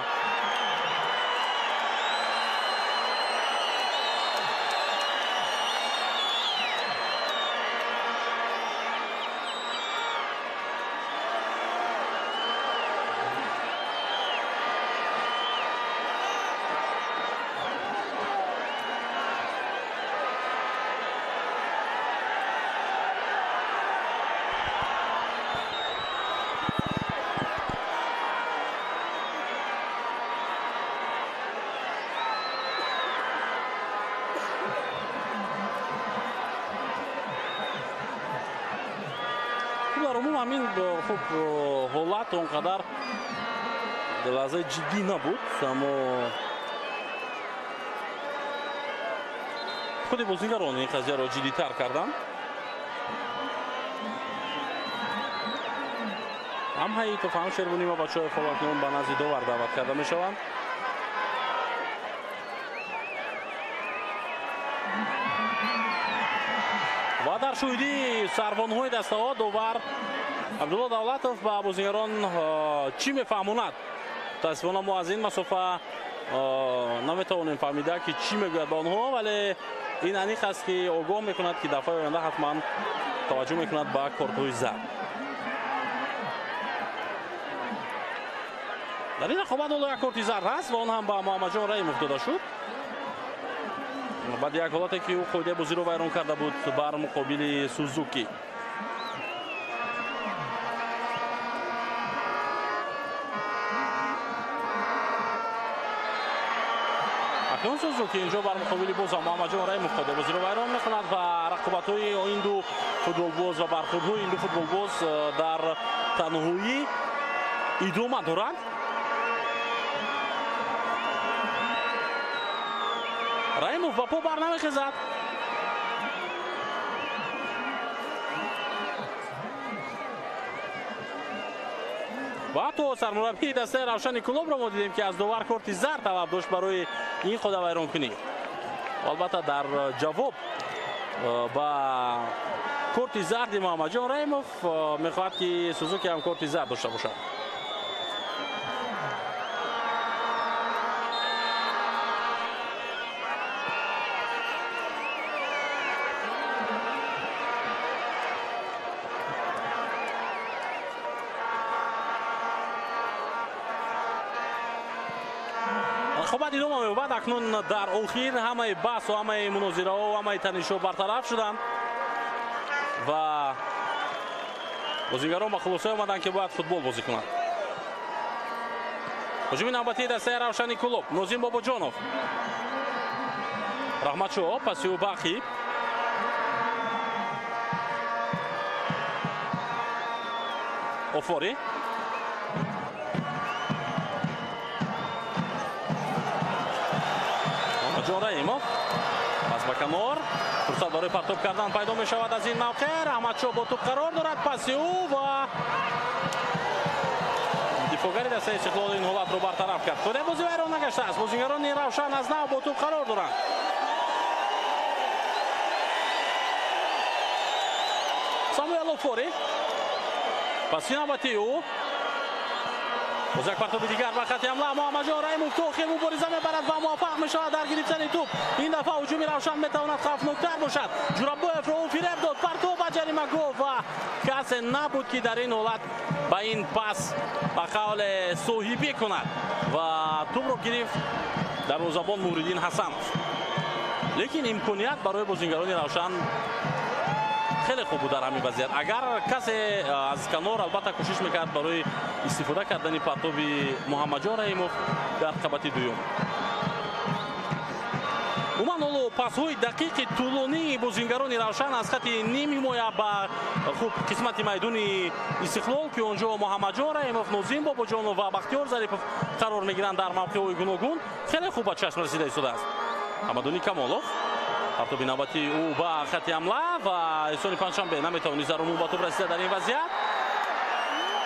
A: ҳамин хуб ҳолат он қадар лаҳзаи ҷиддӣ набуд, аммо худи бозигарон ин қазияро ҷиддитар карданд. ҳам ҳаитов, ҳам шербунӣ ва бачаҳои фолатномон ба назди довар даъват карда мешаванд. ва дар шоҳидӣ сарбонҳои дастаҳо довар Абдулло Давлатов ба бозигарон чӣ мефаҳмонад? мутаассифона мо аз ин масофа наметавонем фаҳмида ки чӣ мегӯяд ба онҳо, вале ин аниқ аст ки огоҳ мекунад ки дафъаи оянда ҳатман таваҷҷӯҳ мекунад ба кортҳои зард. дар ин рақобат ҳоло як корти зард ҳаст ва он ҳам ба Муҳаммадҷон Раимов дода шуд. баъди як ҳолате ки ӯ қоидаи бозиро вайрон карда буд бар муқобили Сузуки. акнун Сузуки инҷо бар муқобили боза Муҳаммадҷон Раимов қоидаи бозиро вайрон мекунад ва рақобатҳои ин ду футболбоз ва бархӯрдҳои ин ду футболбоз дар танҳоӣ идома дорад. Раимов ба по бар намехезад. ва ҳатто сармураббии дастаи Равшани Кулобро мо дидем ки аз довар корти зард талаб дошт барои ин хода вайронкунӣ. албатта дар ҷавоб ба корти зарди Муҳаммадҷон Раимов мехоҳад ки Сузуки ҳам корти зард дошта бошад. рақобат идома меёбад. акнун дар охир ҳамаи баҳсу ҳамаи мунозираҳо ва ҳамаи танишҳо бартараф шуданд ва бозигарон ба хулосае омаданд ки бояд футбол бозӣ кунанд. ҳуҷуми навбатии дастаи Равшани Кулоб. Нозим Бобоҷонов, Раҳматшоҳ, паси ӯ Бахӣ, Офори, Муҳаммадҷон Раимов, пас ба канор, фурсат барои партоб кардан пайдо мешавад аз ин мавқеъ. Раҳматшоҳ бо туп қарор дорад, паси ӯ ва дифогари дастаи Истиқлол ин ҳолатро бартараф кард. қоидаи бозӣ вайрон нагаштааст. бозигарони Равшан аз нав бо туп қарор доранд. Самуэл Офори, паси навбати ӯ, боз як партоби дигар ба хати ҳамла. Муҳаммадҷон Раимов то охир мубориза мебарад ва муваффақ мешавад дар гирифтани туп. ин дафъа ҳуҷуми Равшан метавонад хавфноктар бошад. Ҷураббоевро ӯ фиреб дод, партоб ба ҷаримагоҳ ва касе набуд ки дар ин ҳолат ба ин пас ба қавле соҳибӣ кунад ва тупро гирифт дарвозабон Муриддин Ҳасанов. лекин имконият барои бозигарони Равшан хеле хуб буд дар ҳамин вазъият. агар касе аз канор албатта кӯшиш мекард барои истифода кардани партоби Муҳаммадҷон Раимов дар рақабати дуюм. умуман ҳоло пасҳои дақиқи тӯлонии бозингарони Равшан аз хати ним ҳимоя ба хуб қисмати майдони Истиқлол ки онҷо Муҳаммадҷон Раимов, Нозим Бобоҷонов ва Бахтиёр Зарипов қарор мегиранд дар мавқеъҳои гуногун хеле хуб ба чашм расида истодааст. Ҳамадони Камолов, партоби навбати ӯ ба хати ҳамла ва Эҳсони Панҷшанбе наметавонист дар умум ба туп расида дар ин вазъият.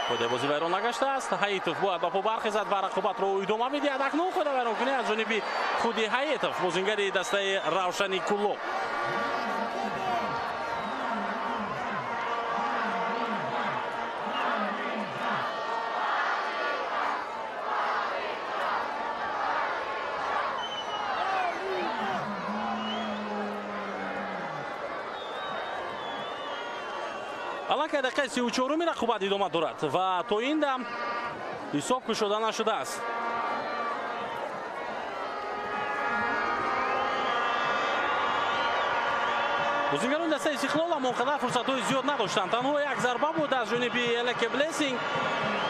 A: қоидаи бозӣ вайрон нагаштааст. Ҳаитов бояд ба по бархезад ва рақобатро идома медиҳад. акнун қоидаи вайронкунӣ аз ҷониби худи Ҳаитов, бозингари дастаи Равшани Куллоб. балака дақиқаи 34-уми рақобат идома дорад ва то ин дам ҳисоб кушода нашудааст. бозингарони дастаи Истиқлол ҳам онқадар фурсатҳои зиёд надоштанд. танҳо як зарба буд аз ҷониби Элеке Блессинг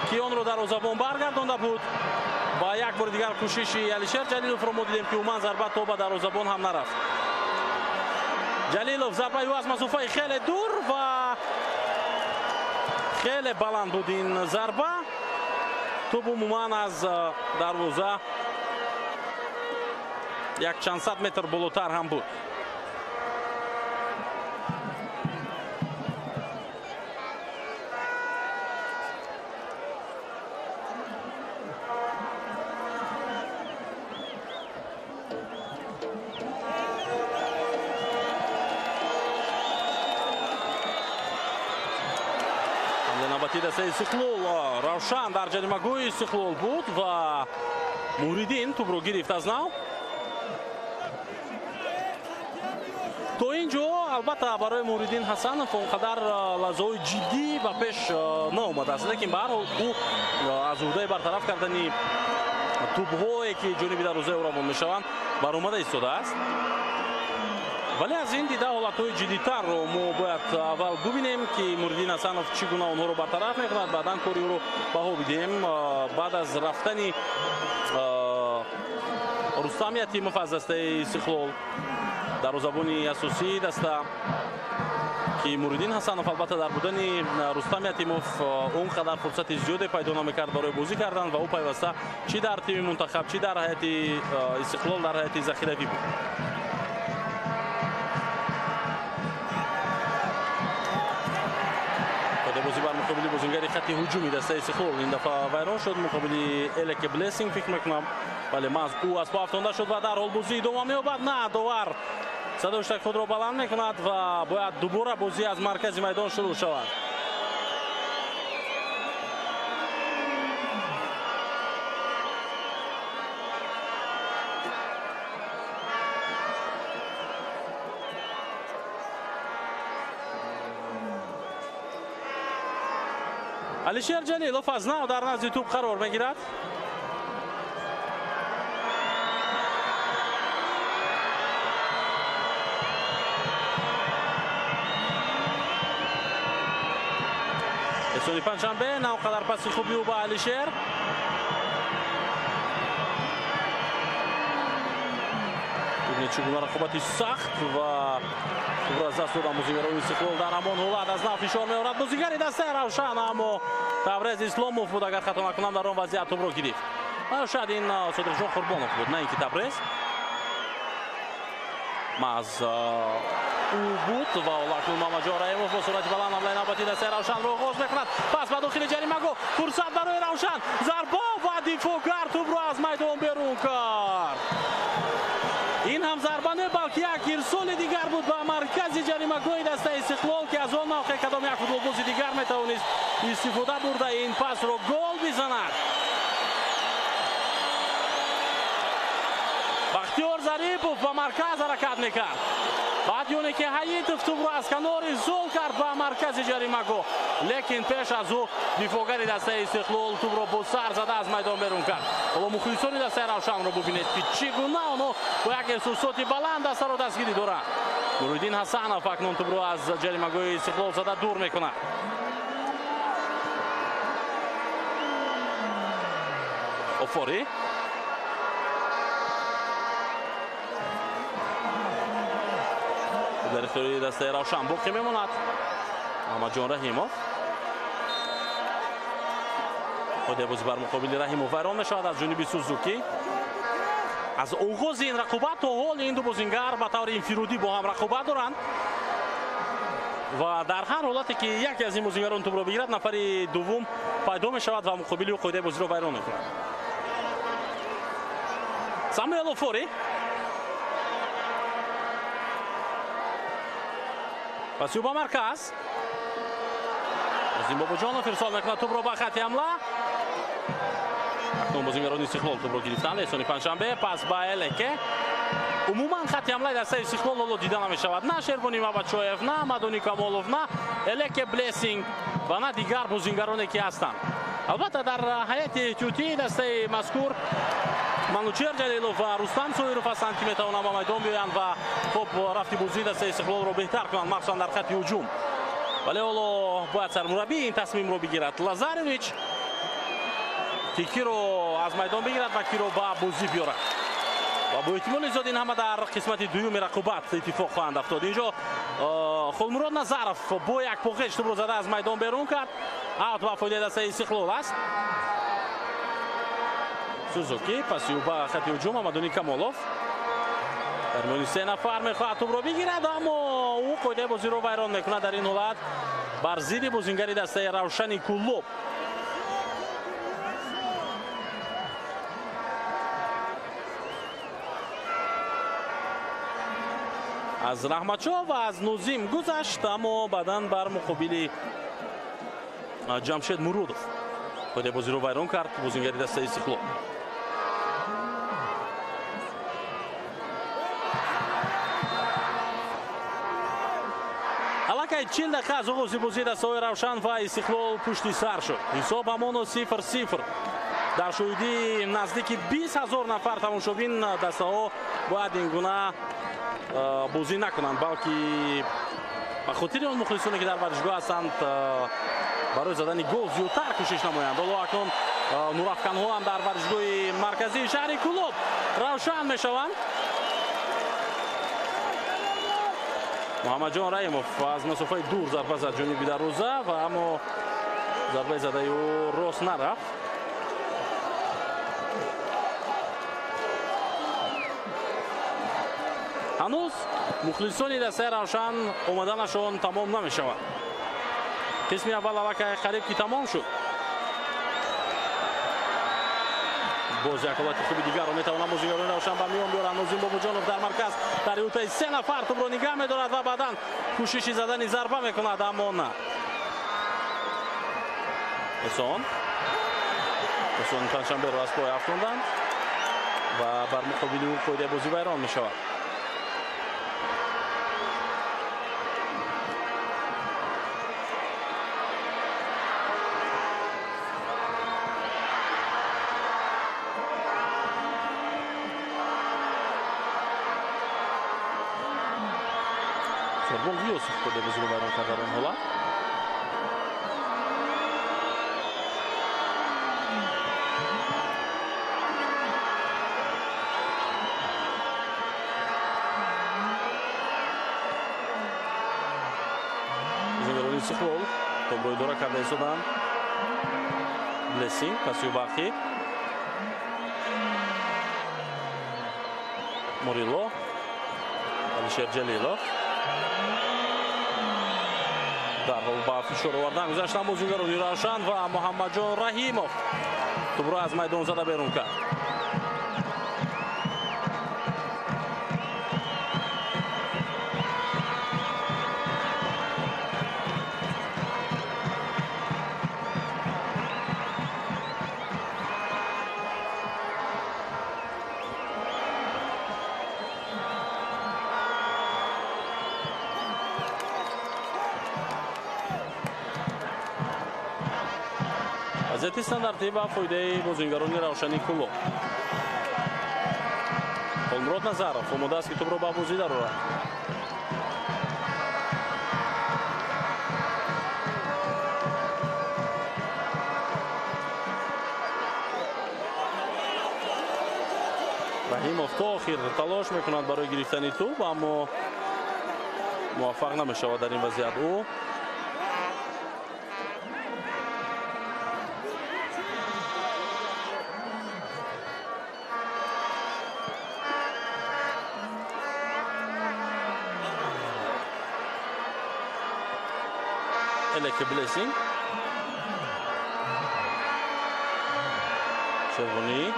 A: ки онро дарвозабон баргардонда буд. ба як бори дигар кӯшиши Алишер Ҷалиловро мо дидем ки умуман зарба то ба дарвозабон ҳам нарафт. Ҷалилов зарбаи ӯ аз масофаи хеле дур ва хеле баланд буд ин зарба. тӯб умуман аз дарвоза якчанд сад метр болотар ҳам буд. дастаи Истиқлол равшан дар ҷаримагоҳи Истиқлол буд ва Муридин тӯбро гирифт аз нав. то ин ҷо албатта барои Муридин Ҳасанов он қадар лаҳзаҳои ҷиддӣ ба пеш наомадааст, лекин ба ҳар ҳол ӯ аз ӯҳдаи бартараф кардани тӯбҳое ки ҷониби дарвозаи ӯ равон мешаванд баромада истодааст. вале аз ин дида ҳолатҳои ҷиддитарро мо бояд аввал бубинем ки Муридин Ҳасанов чӣ гуна онҳоро бартараф мекунад, баъдан кори ӯро баҳо бидем. баъд аз рафтани Рустам Ятимов аз дастаи Истиқлол дарвозабони асосии даста ки Муридин Ҳасанов албатта дар будани Рустам Ятимов он қадар фурсати зиёде пайдо намекард барои бозӣ кардан ва ӯ пайваста чӣ дар тими мунтахаб чӣ дар ҳайати Истиқлол дар ҳайати захиравӣ буд. бозӣ бар муқобили бозингари хатти ҳуҷуми дастаи Истиқлол ин дафъа вайрон шуд. муқобили Элеке Блессинг фикр мекунам бале ӯ аз по афтонда шуд ва дарҳол бозӣ идома меёбад. на довар садои хуштаки худро баланд мекунад ва бояд дубора бозӣ аз маркази майдон шурӯъ шавад. Алишер Ҷалилов аз нав дар назди тӯб қарор мегирад. эҳсони панҷшанбе нав қадар паси хуби ӯ ба Алишер. чӣ гуна рақобати сахт ва тӯбро аз даст додан бозингарони Истиқлол дар ҳамон ҳолат аз нав фишор меорад. бозингари дастаи Равшан аммо Таврез Исломов буд, агар хато накунам, дар он вазъият тӯбро гирифт. шояд ин Содиқҷон Қурбонов буд, на ин ки Табрез. маз ӯ буд ва Олакул Мамаҷон Раимов бо сурати баланд ҳамлаи навбати дастаи Равшанро оғоз мекунад. пас ба дохили ҷаримагоҳ фурсат барои Равшан. зарба ва дифоъгар тӯбро аз майдон берун кард. ин ҳам зарба не, балки як ирсоли дигар буд ба маркази ҷаримагоҳи дастаи Истиқлол ки аз он мавқеъ кадом як футболбози дигар метавонист истифода бурда ин пасро гол бизанад. Бахтиёр Зарипов ба марказ ҳаракат мекард. баъд ёне ки Ҳаитов тӯбро аз канори зол кард ба маркази ҷаримагоҳ, лекин пеш аз ӯ дифоъгари дастаи Истиқлол тӯбро бо сар зада аз майдон берун кард. ҳоло мухлисони дастаи Равшанро бубинед ки чӣ гуна онҳо бо як эҳсосоти баланд дастаро дастгирӣ доранд. Муридин Ҳасанов акнун тӯбро аз ҷаримагоҳи Истиқлол зада дур мекунад. Офори дар ихтиёри дастаи Равшан боқӣ мемонад. Мамаҷон Раҳимов ҳодия бозӣ бар муқобили Раҳимов вайрон мешавад аз ҷониби Сузуки. аз оғози ин рақобат то ҳол ин ду бозингар ба таври инфиродӣ бо ҳам рақобат доранд ва дар ҳар ҳолате ки яке аз ин бозингарон тӯбро бигирад, нафари дуввум пайдо мешавад ва муқобили ӯ қоидаи бозиро вайрон мекунад. Самуэл Офори паси ӯ ба марказ. Азим Бобоҷонов ирсол мекунад тӯбро ба хатти ҳамла. акнун бозингарони Истиқлол тӯбро гирифтанд. эҳсони панҷшанбе пас ба Элеке. умуман хати ҳамлаи дастаи Истиқлол ҳоло дида намешавад. На Шербони Мамадшоев, на Мадони Камолов, на Элеке Блессинг ва на дигар бозингароне ки ҳастанд. албатта дар ҳайати эҳтиётии дастаи мазкур Манучер Ҷалилов ва Рустам Соиров ҳастанд ки метавонанд ба майдон биёянд ва хуб рафти бозии дастаи Истиқлолро беҳтар кунанд, махсусан дар хатти ҳуҷум. вале ҳоло бояд сармураббӣ ин тасмимро бигирад. Лазаревич ки киро аз майдон бигирад ва киро ба бозӣ биёрад. ва бо эҳтимоли зиёд ин ҳама дар қисмати дуюми рақобат иттифоқ хоҳанд афтод. инҷо Хулмурод Назаров бо як поғеч тӯбро зада аз майдон берун кард. аут ба фоидаи дастаи Истиқлол аст. Сузуки паси ба хати ҳуҷум Амадони Камолов дар миёни се нафар мехоҳад тӯбро бигирад, аммо ӯ қоидаи бозиро вайрон мекунад. дар ин ҳолат бар зидди бозингари дастаи Равшани Куллоб аз Раҳматшоҳ ва аз Нозим гузашт, аммо баъдан бар муқобили Ҷамшед Мурудов қоидаи бозиро вайрон кард бозингари дастаи Истиқлол. аллакай 40 дақиқа аз оғози бозии дастаҳои Равшан ва Истиқлол пушти сар шуд. ҳисоб ҳамоно 0-0. дар шоҳидии наздики 20,000 нафар тамошобин дастаҳо бояд ин гуна бозӣ накунанд, балки ба хотири он мухлисоне ки дар варзишгоҳ ҳастанд барои задани гол зиёдтар кӯшиш намоянд. ҳоло акнун нурафканҳо ҳам дар варзишгоҳи марказии шаҳри Куллоб равшан мешаванд. Муҳаммадҷон Раимов аз масофаи дур зарба зад ҷониби дарвоза ва аммо зарбаи задаи ӯ рост нарафт. ҳанӯз мухлисони дастаи Равшан омаданашон тамом намешавад. қисми аввал аллакай қариб ки тамом шуд. боз як ҳолати хуби дигарро метавонад бозигарони Равшан ба миён биёрад. Нозим Бобоҷонов дар марказ дар иҳотаи се нафар тӯбро нигаҳ медорад ва баъдан кӯшиши задани зарба мекунад, аммо на. Эсон панҷшанберо аз пой афтонданд ва бар муқобили ӯ қоидаи бозӣ вайрон мешавад. Сорбон Гиёсов қоидаи бозиро вайрон кард дар он ҳолат. бозигарони Истиқлол тӯбро идора карда истоданд. Блессинг пасиу бахӣ Мурилло Алишер Ҷалилов дарҳол ба фишор овардан гузаштанд бозигарони Равшан ва Муҳаммадҷон Раҳимов тӯбро аз майдон зада берун кард. вазъияти стандарти ба фоидаи бозингарони Равшани Куллоб. Холмурод Назаров омода аст ки тӯбро ба бозӣ дарорад. Раҳимов то охир талош мекунад барои гирифтани тӯб, аммо муваффақ намешавад дар ин вазъият ӯ. Элеке Блессинг Шервони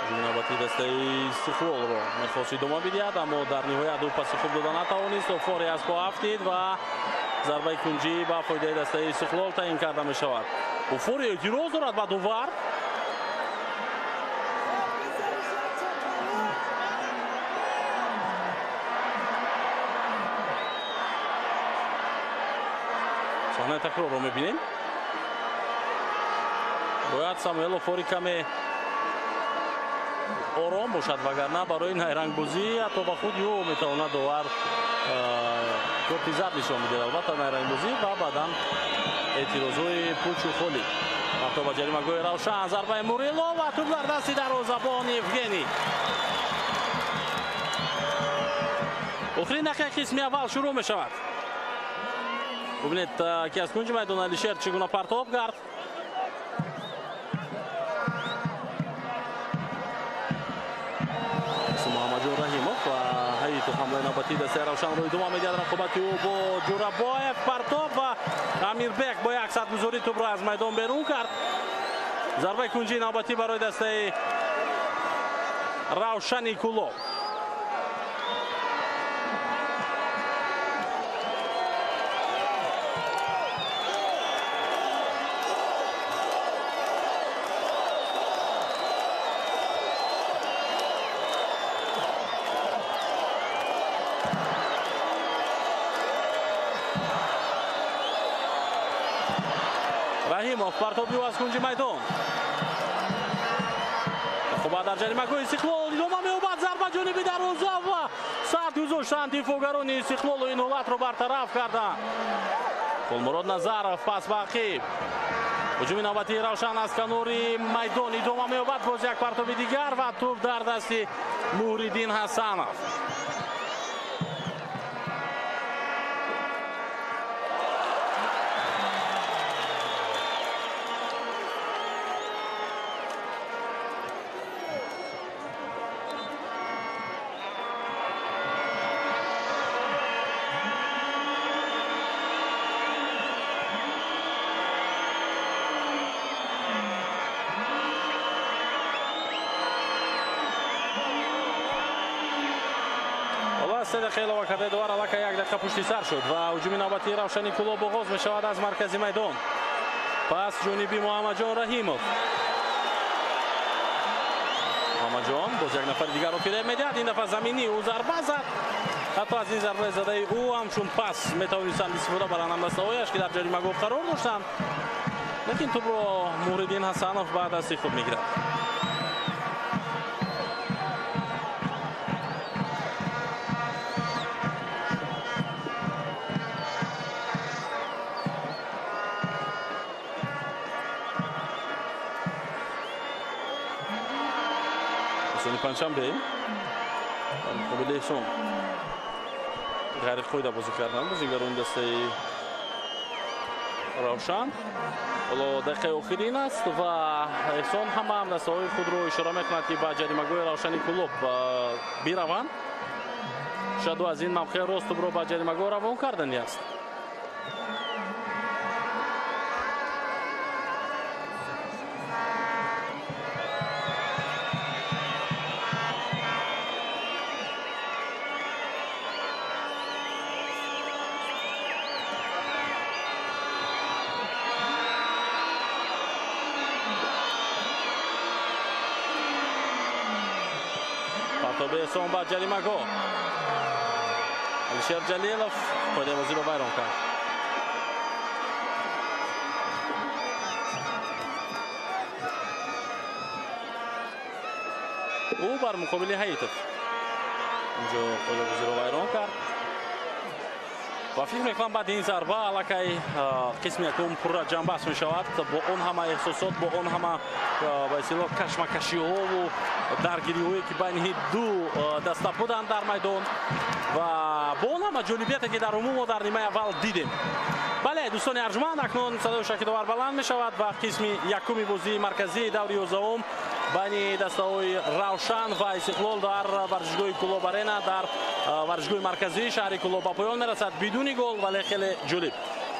A: ҷумнабати дастаи Истиқлолро мехост идома бидиҳад, аммо дар ниҳоят ӯ паси хуб дода натавонист. Офори аз по афтид ва зарбаи кунҷӣ ба фоидаи дастаи Истиқлол таъин карда мешавад. Офори эътироз дорад ба довар. صحنه تکرار رو میبینیم. باید ساموئل فوری کمی آرام باشد وگرنه برای نیرنگ‌بازی حتی با خود یو میتواند داور کارت زرد نشان میده. البته نیرنگ‌بازی و بعدا اعتراضهای پوچ و خالی. وقتی با جریمه‌گاه روشن ضربه موریلو و توپ در دست دروازه‌بان یوگنی. آخرین دقیقه قسمی اول شروع می شود. ببینید که از کنج میدان علیشیر چگونه پرتاب کرد. محمد جان رحیموف و هیئت حمله نوبتی دسته روشن روی دوام میدهد. رقابتی او با جوراباєв پرتاب و امیربک با یک سدگذاری توپ را از میدان بیرون کرد. ضربه کنجی نوبتی برای دسته روشن کلوب. رحیموف پرتابی از کنج میدان. خوب در جریمه‌گاه استقلال ادامه می‌یابد. ضربه جانبی دروازه و سخت گذاشتند دفاعگران استقلال و این حالت را برطرف کردند. گلمراد نظرов پس به عقب. هجوم نوبتی روشن از کنار میدان ادامه می‌یابد. باز یک پرتاب دیگر و توپ در دست موریدین حسنов. خیلی وقت دوباره علاقه یک دقیقه پشتی سر شد و هجوم نوبتی روشن کلوب آغاز می شود از مرکز میدان. پس جانبی محمد جان رحیموف. محمد جان باز یک نفر دیگر رو فریب میدهد. این دفعه زمینی او ضربه زد. حتی از این ضربه زده او همچون پس میتوانستند استفاده برند دسته‌هایش که در جریمه‌گاه قرار داشتند. لیکن توپ رو موریدین حسنов بعد از خود میگیرد. پنجشنبه مقابل احسان غیر خود بازی کردن بازیگران دسته روشن. حالا دقیقه آخرین است و احسان هم دسته‌های خود رو اشاره میکند که با جریمه‌گاه روشن کلوب بیروند. شاید از این موقع راست رو با جریمه‌گاه روان کردنی است. به احسان با جریمه‌گاه علیشیر جلیلov پایده بازی رو ویران کرد. او بر مقابل هیئتov اینجا پایده بازی رو ویران کرد و فکر میکنم بعد این ضربه علاقه قسم یکم پر جنبست می شود با اون همه احساسات با اون همه به اصطلاح کشمکشی ها و درگیری هایی که بین دو دسته بودند در میدان و با اون همه جالبیتی که در عموم و در نیمه اول دیدیم. بله دوستان ارجمند اکنون صدای شکیب‌آور بلند می شود و قسم یکم بازی مرکزی دور 11 بین دسته‌های روشن و استقلال در ورزشگاه کلوب آرینا در ورزشگاه مرکزی شهر کلوب به پایان میرسد بدون گل ولی خیلی جالب.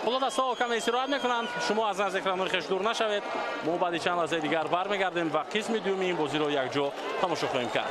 A: حالا دسته‌ها کمی استراحت میکنند. شما از نزد اکران خویش دور نشوید. ما بعد چند لحظه دیگر برمیگردیم و قسم دوم این بازی رو یک جا تماشا خواهیم کرد.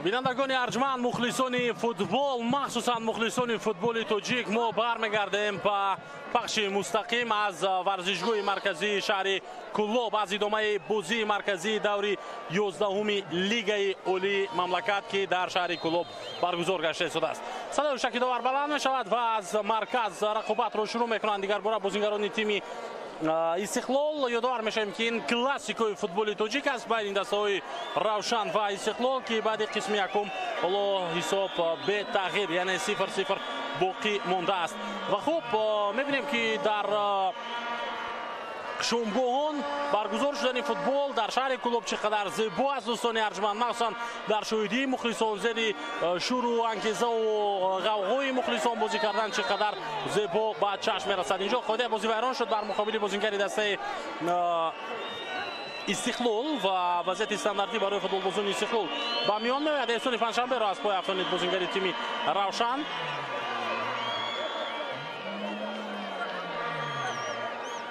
A: بینندگان ارجمند، مخلصان فوتبال، مخصوصا مخلصان فوتبال توجیک، ما برمیگردیم با پخش مستقیم از ورزشگاه مرکزی شهر کلوب از ادامه بازی مرکزی دوری 11 لیگ اولی مملکت که در شهر کلوب برگزار گشته شده است. صدای شکیداور بلند می شود و از مرکز رقابت را شروع میکنند. دیگر باره بازیگران تیم استقلال یادآور میشیم که این کلاسیکوی فوتبال توجیک است بین دسته‌های روشن و استقلال که بعد قسم یکم حالا حساب به تغییر یعنی 0-0 باقی مانده است. و خوب میبینیم که در شومگاهان برگزار شدن فوتبال در شهر کلوب چقدر زیبا است دوستان ارجمند، مخصوصا در شاهدی مخلصان زیر شور و انگیزه و غوغای مخلصان بازی کردن چقدر زیبا به چشم میرسد. اینجا خود بازی ویران شد بر مقابل بازیگری دسته استقلال و وضعیت استانداردی برای فوتبال بازی استقلال با میان میاد. احسان پنجشنبه را از پای افرانید بازیگری تیم روشن.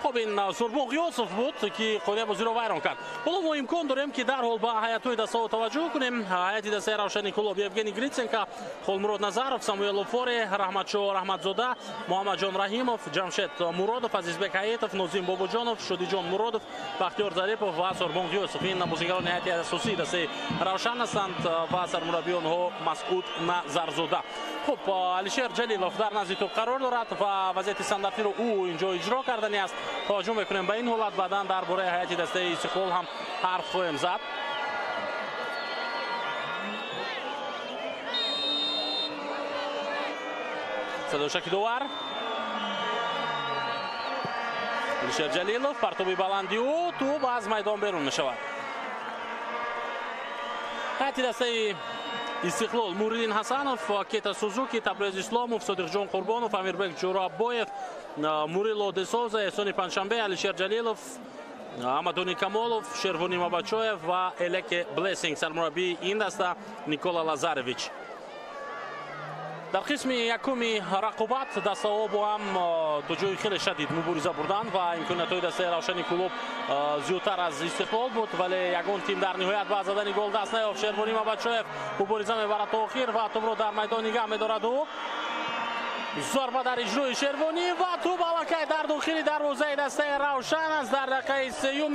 A: خب این سربون غیاسف بود که خود بازی رو ویران کرد. حالا ما امکان داریم که در حال به هیئت‌های دسته توجه کنیم. هیئت دسته روشن کلوب: یوگنی گریتسنکا، خولمراد نظرов، ساموئل اوفوری، رحمتشاه رحمتزاده، محمد جان رحیمов، جمشید مرادов، عزیزبек حیاتов، نوزیم بابوجانов، شودیجان مرادов، بختیار ظریفов و سربون غیاسف. این بازیگران هیئت اساسی دسته روشن هستند و سرمربی آنها مسعود نظرزاده. خب علیشیر جلیلوف در نزد توپ قرار دارد و وضعیت استانداردی رو او اینجا اجرا کردنی است. توجه میکنیم به این حالت. بعدا درباره هیئت دسته استقلال هم حرف خواهیم زد. صدای شکیداور علیشیر جلیلوف، پرتابی بلندی او توپ از میدان بیرون میشود. هیئت دسته استقلال: موریدین حسنов، کیتا سوزوکی، تبریز اسلامов، صادق جان قربانов، امیربек جورابоев، مورило دسوزа، احسان پنجشنبه، علیشیر جلیلوف، амадони камолов، شروانی мабачоев و الک بلیسینگ. سرمربی این دسته نیکولا لازارویچ. در قسم یکم رقابت دسته‌ها با هم دو جای خیلی شدید مبارزه بردند و امکانیت‌های دسته روشن کلوب زیادتر از استقلال بود، ولی یگان تیم در نهایت با زدن گل دست نیافت. شروانی مبچویف مبارزه میبرد تا آخر و توپ را در میدان نگه می‌دارد و ضربه در اجرای شروانی و توپ الکی در داخل دروازه دسته روشن است. در دقیقه سیوم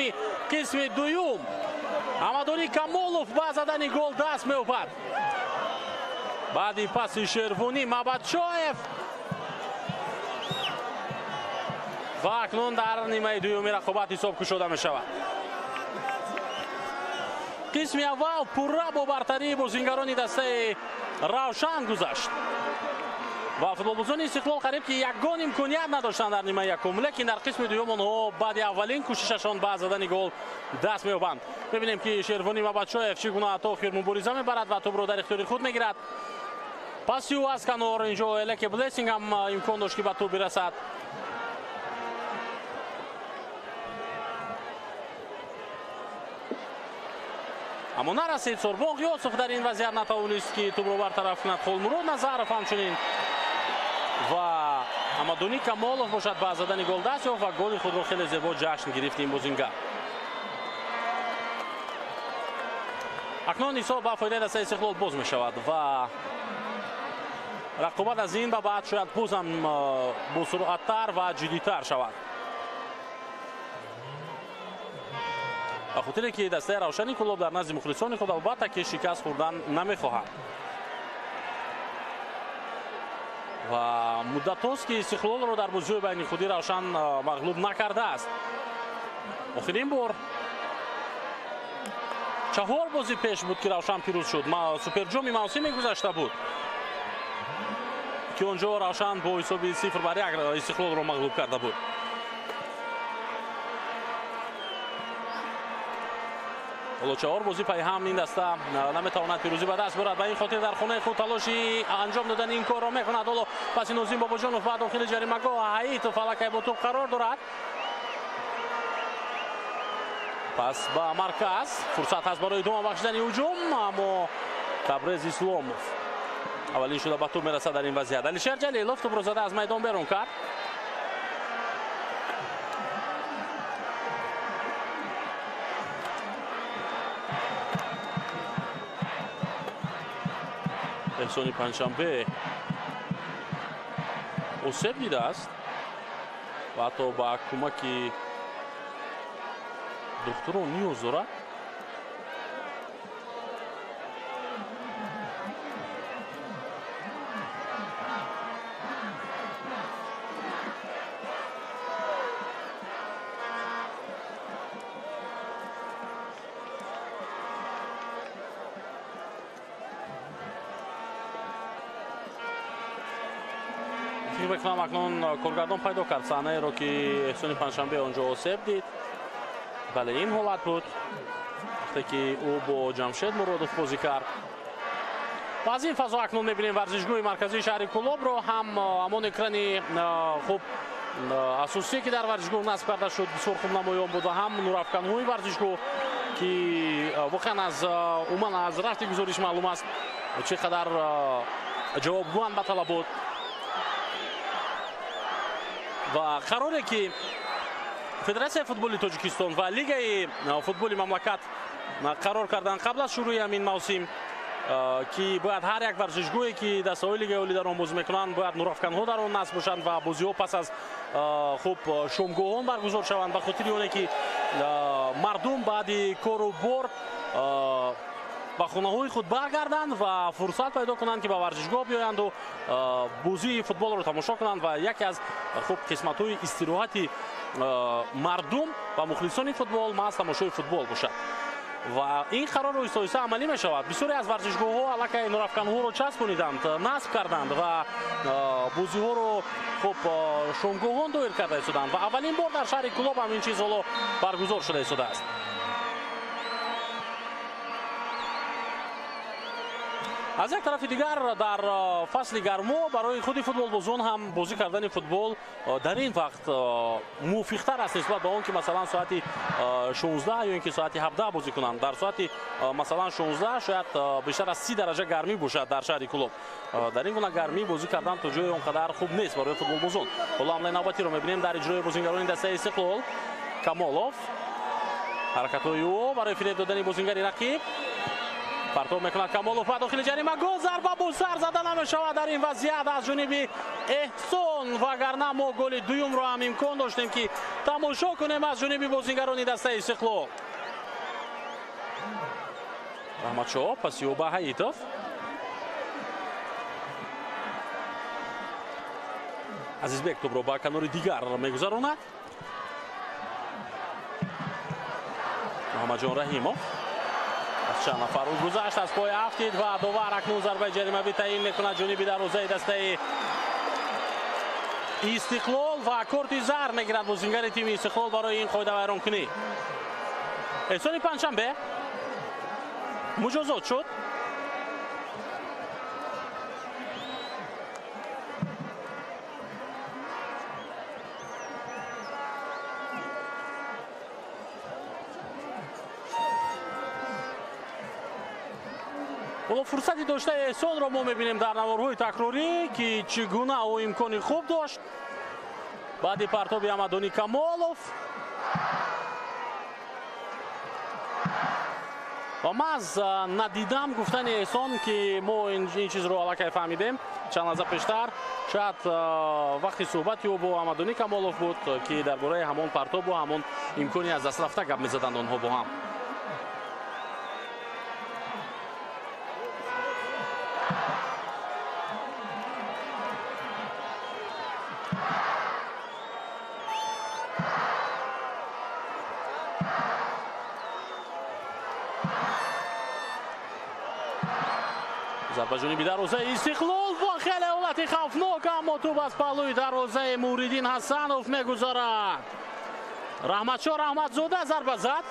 A: قسم دوم амадони камолов با زدن گل دست می‌یابد. بعد پاس شروانی مبچویف و اکنون در نیمه دوم رقابت حساب کشیده می شود. قسم اول پورا با برتری بازیگران دسته روشن گذشت و فوتبالبازان استقلال قریب که یگان امکانیت نداشتند در نیمه یکم، لیکن در قسم دوم آنها بعد اولین کوشششان با زدن گل دست می‌یابند. ببینیم که شروانی مبچویف چگونه تا آخر مبارزه می‌برد و توپ را در اختیار خود می‌گیرد. پاسی او از کنار اینجا الک بلیسینگ هم امکان داشت که به توپ برسد. اما نرسید. سربون غیاسف در این وضعیت نتوانست که توپ را برطرف کند. خولمراد نظرов همچنین و амадони камолов باشد با زدن گل دست یافت و گل خود را خیلی زیبا جشن گرفت این بازیگر. اکنون حساب با فایده دسته استقلال باز می شود و رقابت از این به بعد شاید باز هم با سرعت‌تر و جدی‌تر شود. به خاطر که دسته روشن کلوب در نزد مخلصان خود البته که شکست خوردن نمی‌خواهد و مدت است که استقلال را در بازی بین خودی روشن مغلوب نکرده است. آخرین بار 4 بازی پیش بود که روشن پیروز شد. سوپر جام موسم گذشته بود که اونجا روشن با حساب 0-1 استقلال را مغلوب کرده بود. حالا 4 بازی پای هم این دسته نمیتواند پیروزی به دست برد و این خاطر در خانه خود تلاشی انجام دادن این کار را میکند. حالا پس نوزیم بابوجانov بعد داخل جریمه‌گاه حیاتov الکی با توپ قرار دارد. پس با مرکز فرصت هست برای ادامه بخشیدن هجوم، اما تبریز اسلامov اولین شده به توپ میرسد در این وضعیت. علیشیر جلیلوف توپ را زده از میدان بیرون کرد. احسانی پنجشنبه اوسب دیده است و حتی با کمک دکتران نیاز دارد. فکر میکنم اکنون کارگردان پیدا کرد صحنه رو که احسانی پنجشنبه اونجا اوسب دید. بله این حالت بود وقتی که او با جمشید مرادوف بازی کرد. و از این فضا اکنون میبینیم ورزشگاه مرکزی شهر کلوب رو هم همون اکرانی خوب اساسی که در ورزشگاه نصب کرده شد بسیار خوب نمایان بود و هم نورافکن‌های ورزشگاه که واقعا از عموما از رفت گزارش معلوم است چقدر جوابگوان به طلب بود و قراره که فدراسیون فوتبال تاجیکستان و لیگ فوتبال مملکت قرار کردن قبل از شروع همین موسم که باید هر یک ورزشگاهی که دسته‌های لیگ اولی در آن بازی میکنند باید نورافکن‌ها در آن نصب باشند و بازی‌ها پس از خوب شامگاهان برگزار شوند به خاطر اونه که مردم بعد کار و بار به خانه‌های خود برگردند و فرصت پیدا کنند که به ورزشگاه بیایند و بازی فوتبال رو تماشا کنند و یکی از خوب قسمت‌های استراحتی مردم و مخلصان فوتبال محض تماشای فوتبال باشد و این قرار رو ایستا عملی می شود. بسیاری از ورزشگاه‌ها علاقه نورافکن‌ها رو چسبانیدند، نصب کردند و بازی‌ها رو خوب شامگاهان دایر کرده شدند و اولین بار در شهر کلوب هم این چیز حالا برگزار شده شده است. از یک طرف دیگر در فصل گرما برای خود فوتبال بازان هم بازی کردن فوتبال در این وقت موفق‌تر است نسبت به اون که مثلا ساعت 16 یا اینکه ساعت 17 بازی کنند. در ساعت مثلا 16 شاید بیشتر از 30 درجه گرمی باشد در شهر کلوب. در این گونه گرمی بازی کردن تا جای اونقدر خوب نیست برای فوتبال بازان. حالا حمله نوبتی رو می‌بینیم در اجرای بازیکنان دسته استقلال. کمالوف حرکت‌های او برای فریب دادن بازیکن رقیب پرتاب میکند. کمالوف به داخل جریمه گل ضربه با سر زده نمیشود در این وضعیت از جانب احسان وگرنه ما گل دوم رو هم امکان داشتیم که تماشا کنیم از جانب بازیکنان دسته استقلال. رحمتشاه پسیو به حییتوف عزیزبک توپ رو با کنار دیگر میگذراند. محمد جان رحیموف از چند نفر رو گذشت از پای افتید و دوباره اکنون ضربه جریمه بی تعیین میکند جانب دروازه دسته استقلال و کارت زرد میگیرد بازیکن تیم استقلال برای این قاعده ویران کنی. احسانی پنجشنبه مجازات شد. حالا فرصتی داشته احسان را ما میبینیم در نوارهای تکراری که چگونه او امکانی خوب داشت بعد پرتاب حمدانی کمالوف و من از ندیدم گفتن احسان که ما این چیز رو علاقه فهمیدیم چند لحظه پیشتر شاید وقتی صحبتی او با حمدانی کمالوف بود که درباره همون پرتاب و همون امکانی از دست رفته گپ میزدند آنها با هم. ضربه جانبی دروازه استقلال با خیلی حالت خوفناک اما توپ از پهلوی دروازه موریدین حسنوف میگذارد. رحمتشاه رحمتزاده ضربه زد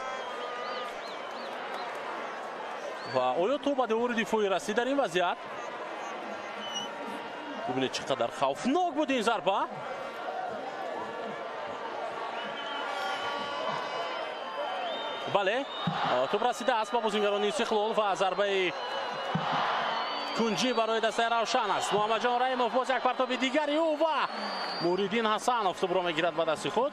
A: و آیا توپ به دیوار دفاعی رسید در این وضعیت؟ ببینید چقدر خوفناک بود این ضربه. بله توپ رسیده است به بازیکنان استقلال و ضربه کنجی برای دسته روشن است. محمد جان رحیموف باز یک پرتاب دیگری او و موریدین حسنوف توپ را میگیرد به دست خود.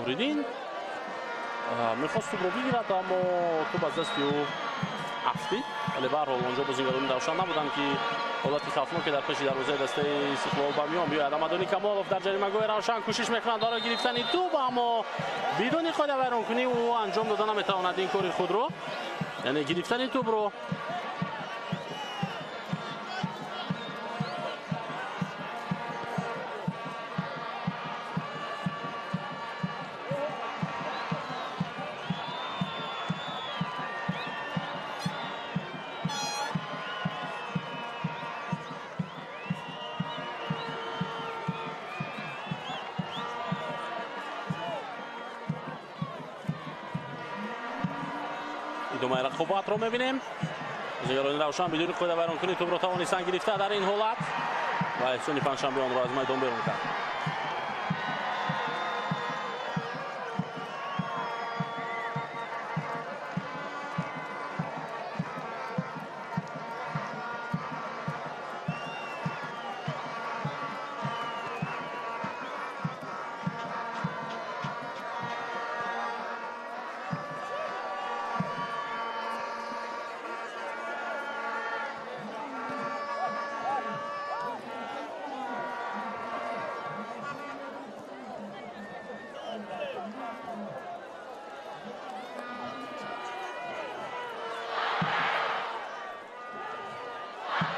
A: نوریدین میخواست توپ رو بگیرد اما توپ از دست او افتید، ولی به هر حال اونجا بازیگران روشن نبودن که حالتی خطرناکی در پیش دروازه دسته استقلال به میان بیاید. محمدونی کمالوف در جریمه‌گاه روشن کوشش میکنند برای گرفتن توپ اما بدون خود ویرانکنی او انجام دادن نمیتواند این کار خود رو، یعنی گرفتن توپ رو. ادامه رقابت رو می‌بینیم. بازیگران روشن بدون خود ویرانکنی توپ رو توانستند گرفته در این حالت و احسان پنجشنبه آن را از میدان بیرون کرد.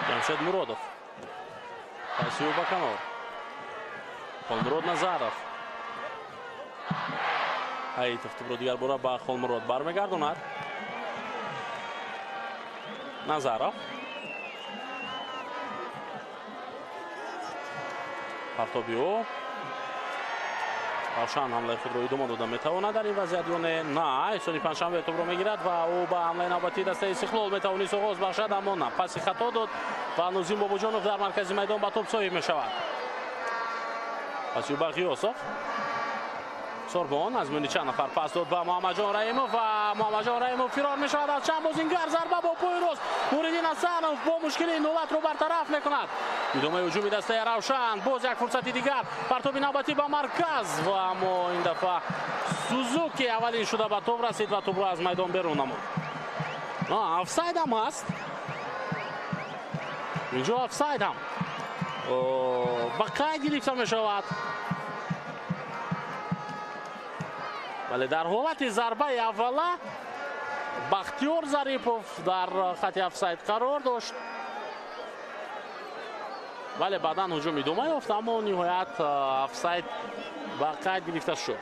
A: جمشید مرودов. پاسیو Баканов. Холмурод Назаров. Аитов توپ رو دیگر برای با холмурод برمیگرداند. Назаров. پرتابیو. روشن حمله خود رو ادامه دادن میتواند در این وضعیت یا نه؟ احسان پنجشنبه توپ رو میگیرد و او به حمله نوبتی دسته استقلال میتوانست آغاز بخشد اما نه، پاسی خطا داد و نوزیم بابوجانوف در مرکز میدان به توپ صاحب میشود. پاسی به غیاسov. سوربون از میان چند نفر پاس داد به محمد جان رحیموف و محمد جان رحیموف فرار میشود از چند بازیگر. ضربه با پای راست نوریدین حسنوف با مشکلی نوبت رو برطرف میکند. ادامه هجومی دسته روشن، باز یک فرصتی دیگر، پرتاب نوبتی به مرکز و اما این دفعه سوزوکی اولین شده به توپ رسید و توپ رو از میدان بیرون نمود. آفساید هم هست اینجا، آفساید هم با قید گرفته میشود، ولی در حالت ضربه اوله بختیار ظریفوف در خط آفساید قرار داشت ولی بعدا هجوم ادامه یافت اما نهایت آفساید با قید گرفته شد.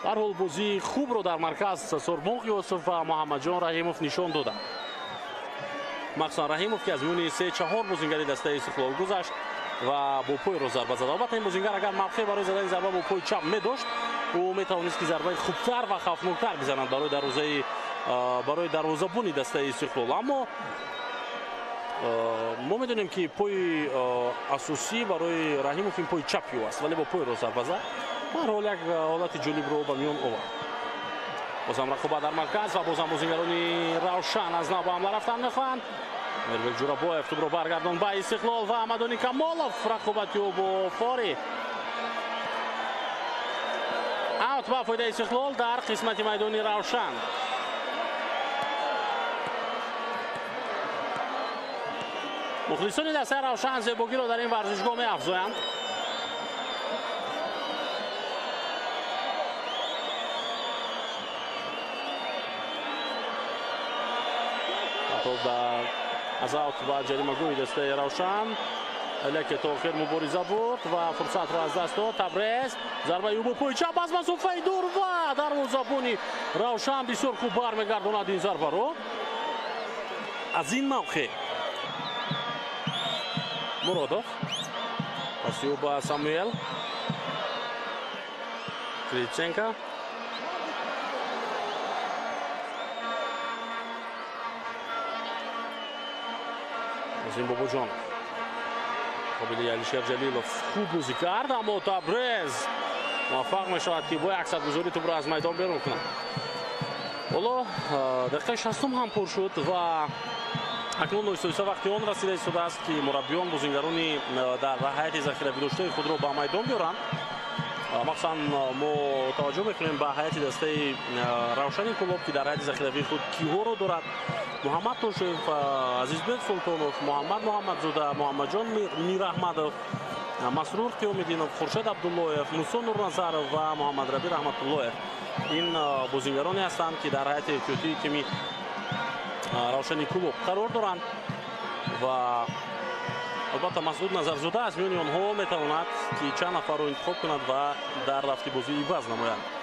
A: در حال بازی خوب رو در مرکز سوربون غیاسov و محمد جان رحیموف نشان دادند. مخصوصا رحیموف که از میون 3-4 بازیگر دسته استقلال گذشت و با پای رو ضربه زد. البته این بازیگر اگر موقع برای زدن ضربه با پای چپ می‌داشت او میتوانست که ضربه خوبتر و خطرناکتر بزنند برای دروازه‌بانی دسته استقلال، اما ما میدونیم که پای اساسی برای رحیموف این پای چپی است ولی با پای رو ضربه زد. در حال یک حالت جالب رو به میان آورد. بازم رقابت در مرکز و بازم بازیگران روشن از نو به حمله رفتن میخواهند. مرویل جورابویف توپ رو برگردان به استقلال و محمدونی کمالوف رقابتی او با فاری. اوت به فایده استقلال در قسمت میدانی روشن. مخلصان دسته روشن زیبایی رو در این ورزشگاه می افزایند. از اوت با جریمه‌گاه دسته روشن لکه تا آخر مبارزه بود و فرصت را از دست داد. تبریز ضربه او با پای چپ از مسافه دور و دروازه‌بانی روشن بسیار خوب برمیگرداند این ضربه رو. از این موقع مرودov پاسی او با ساموئل کریچенکا این بابوجانوف قابلی علیشیر جلیلوف خوب بازی کرد اما تبریز موفق میشود که با یک گذاری توپ را از میدان بیرون کند. حالا دقیقه 60 هم پر شد و اکنون نویسویسا وقتی آن رسیده شده است که مربیان بازیگرانی در هیئت ذخیره داشته خود را به میدان بیارند مخصوصا ما توجه میکنیم به هیئت دسته روشنی کلوب که در هیئت ذخیروی خود کیها رو دارد: محمد توشیف، عزیزبek سلطانوف، محمد زوده، محمد جان میراحمدov، مسرور قیام‌الدینov، خورشید عبداللهیف، موسی نورنظرov و محمد ربی رحمت‌اللهیف. این بازیگرانی هستند که در هیئت احتیاطی تیم روشنی کلوب قرار دارند و البته مسعود نظرزوده از میان آنها میتواند که چند نفر رو انتخاب کند و در رفتی بازی عوض نماید.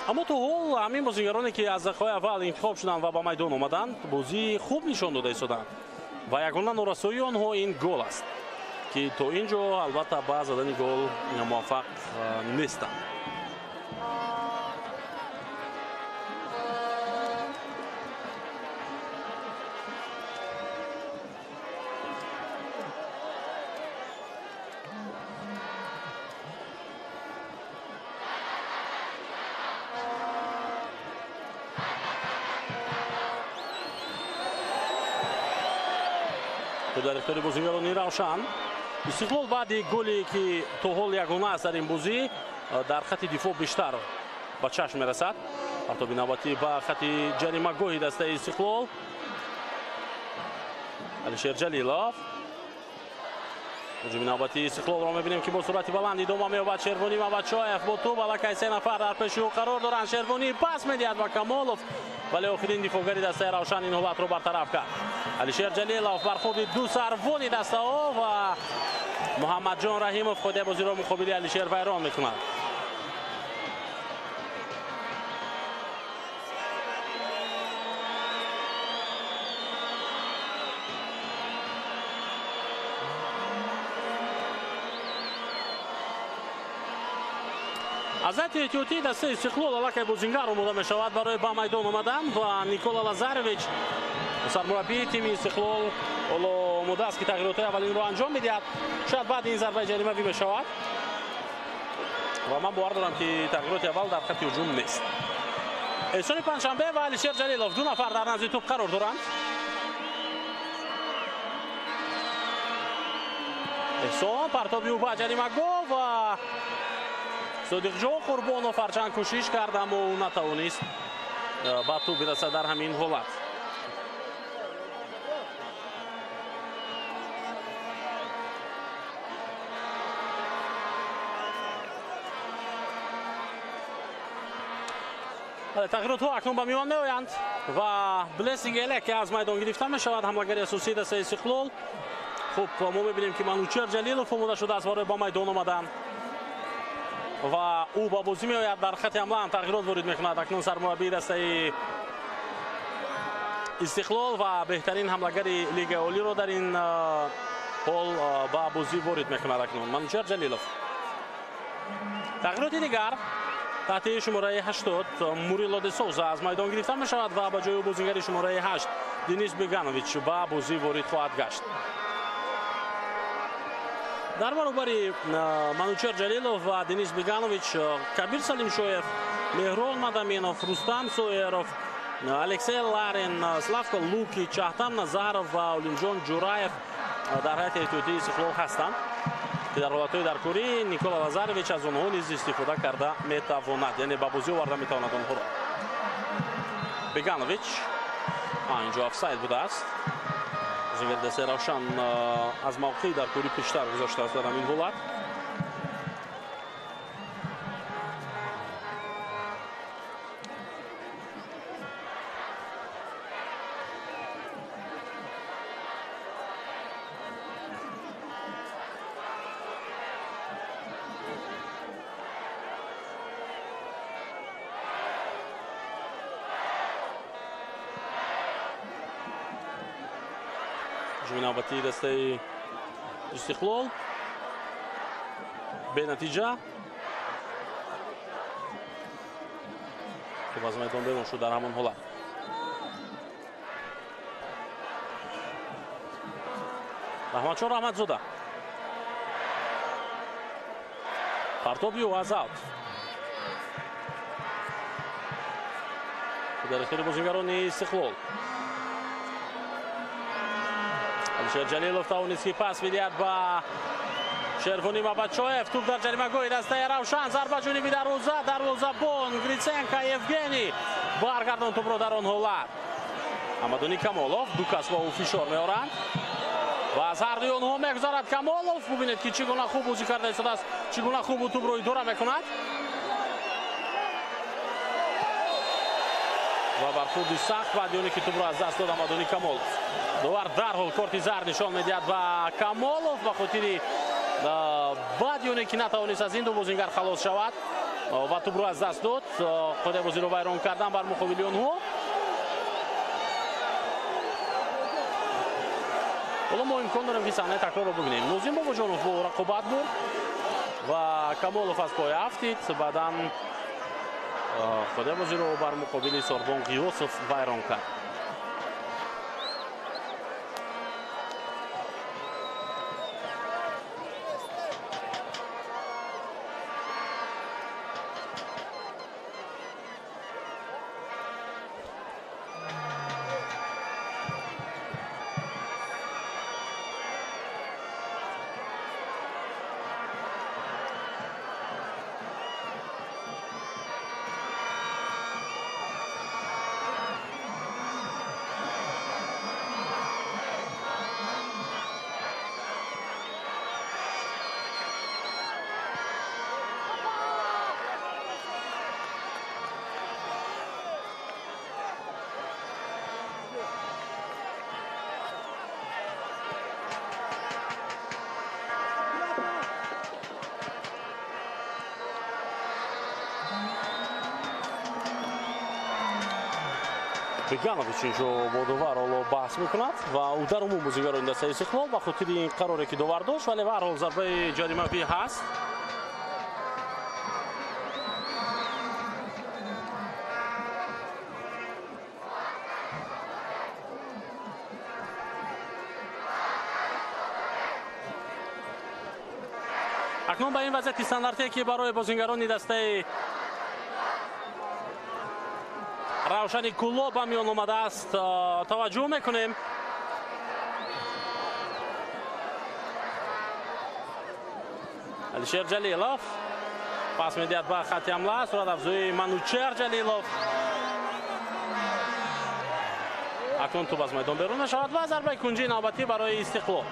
A: اما تو حال همین بازیگرانی که از دقیقه اول انتخاب شدند و به میدان آمدند بازی خوب نشان داده شدند و یگانه نورسایی آنها این گل است که تا اینجا البته به زدن گل موفق نیستند. در اختیار بازیگران روشن. استقلال بعد گلی که تا حال یگانه است در این بازی در خط دفاع بیشتر به چشم میرسد. حتی بینابتی به خط جریمه گاهی دسته استقلال علیشیر جلیلوف. بینابتی استقلال را میبینیم که با سرعت بلند ادامه مییابد. شیروانی و بچاєв با توپ علاقه سه نفر در پیش او قرار دارند. شیروانی پاس میدهد به کمالوف ولی آخرین دفاعگری دسته روشن این حالت رو برطرف کرد. علیشیر جلیلوف برخورد دو سروانی دسته ها و محمد جان رحیموف خود بازی را مقابل علیشیر ویران میکند. از احتیاطی دسته استقلال علاقه بازیگر آماده می شود برای به میدان آمدن و نیکولا لازارویچ سرمربی تیم استقلال آماده است که تغییرات اولین را انجام میدهد. شاید بعد این ضربه جریمه می شود و من باور دارم که تغییرات اول در خط هجوم نیست. احسان پنجشنبه و علیشیر جلیلوف دو نفر در نزد توپ قرار دارند. احسان پرتابی او به جریمه گل و صادق جان قربانوف هرچند کوشش کرد اما او نتوانست به توپ برسد در همین حالت. تغییرات ها اکنون به میان میآیند و بلیسینگ الک از میدان گرفته می شود. حملهگری اساسی دسته استقلال. خب ما میبینیم که منوچهر جلیلوف آماده شده است برای به میدان آمدن و او با بازی میآید. در خط حمله هم تغییرات وارد میکند. اکنون سرمربی دسته استقلال و بهترین حملهگری لیگ عالی رو در این حال با بازی وارد میکند. اکنون منوچهر جلیلوف. تغییرات دیگر تحت شماره 80 موریلو دی سوزا از میدان گرفته می شود و به جای بازیگر شماره 8 دینیس بیگانویچ به بازی وارد خواهد گشت. در برابر منوچهر جلیلوف و دینیس بیگانویچ کبیر سلیمشویف، مهران مدامینوف، رستم سویروف، الکسی لارین، سلافکو لوکیچ، احتم نظرов و علیم جورایف در هیئت احتیاطی استقلال هستند که در حالتهای درکوری نیکولا لازارویچ از آنها نیز استفاده کرده میتواند، یعنی به بازی آورده میتواند آنها را. بیگانویچ اینجا آفساید بوده است. بازیگر دسته روشن از موقعی درکوری پیشتر گذاشته است در همین حالت. جوینابتی دسته استقلال به نتیجه که از میدان بیرون شد در همون حالت. رحمتشان رحمتزاده پرتابی و از اوت در اختیار بازیگران استقلال. علیشیر جلیلوف توانست که پاس بدهد به شرفونی و بچویف توپ در جریمه‌گوی دسته روشن ضربه جانبی دروازه‌بان گریتسنکا یevgeni баргардон тӯбро дар он ҳолат ҳамадони Камолов ду кас ба ӯ фишор меоранд ва аз ҳар дуи онҳо мегузарад Камолов. бубинед ки чӣ гуна хуб бозӣ карда истодааст, чӣ гуна хуб ӯ тӯбро идора мекунад ва бархурди сахт баъди оне ки тӯбро аз даст дод ҳамадони Камолов. довар дарҳол корти зар нишон медиҳад ба Камолов ба хотири баъди оне ки натавонист аз ин ду бозингар халос шавад ва тӯбро аз даст дод. қоидаи бозиро вайрон кардан бар муқобили онҳо. ҳоло мо имкон дорем ки саҳнаи такрорро бибинем. Нозим Бобоҷонов бо рақобат буд ва Камолов аз поя афтид. баъдан қоидаи бозиро бар муқобили Сорбон Ғиёсов вайрон кард. Беганович инҷо бо довар ҳоло баҳс мекунад ва ӯ дар умум бозигарони дастаи Истиқлол ба хотири ин қароре ки довар дошт, вале ба ҳар ҳол зарбаи ҷаримавӣ ҳаст. акнун ба ин вазъияти стандартие ки барои бозингарони дастаи равшани Куллоб ба миён омадааст таваҷҷӯҳ мекунем. Алишер Ҷалилов пас медиҳад ба хатти ҳамла. суратафзои Манучер Ҷалилов акнун тӯб аз майдон берун мешавад ва зарбаи кунҷии навбатӣ барои Истиқлол.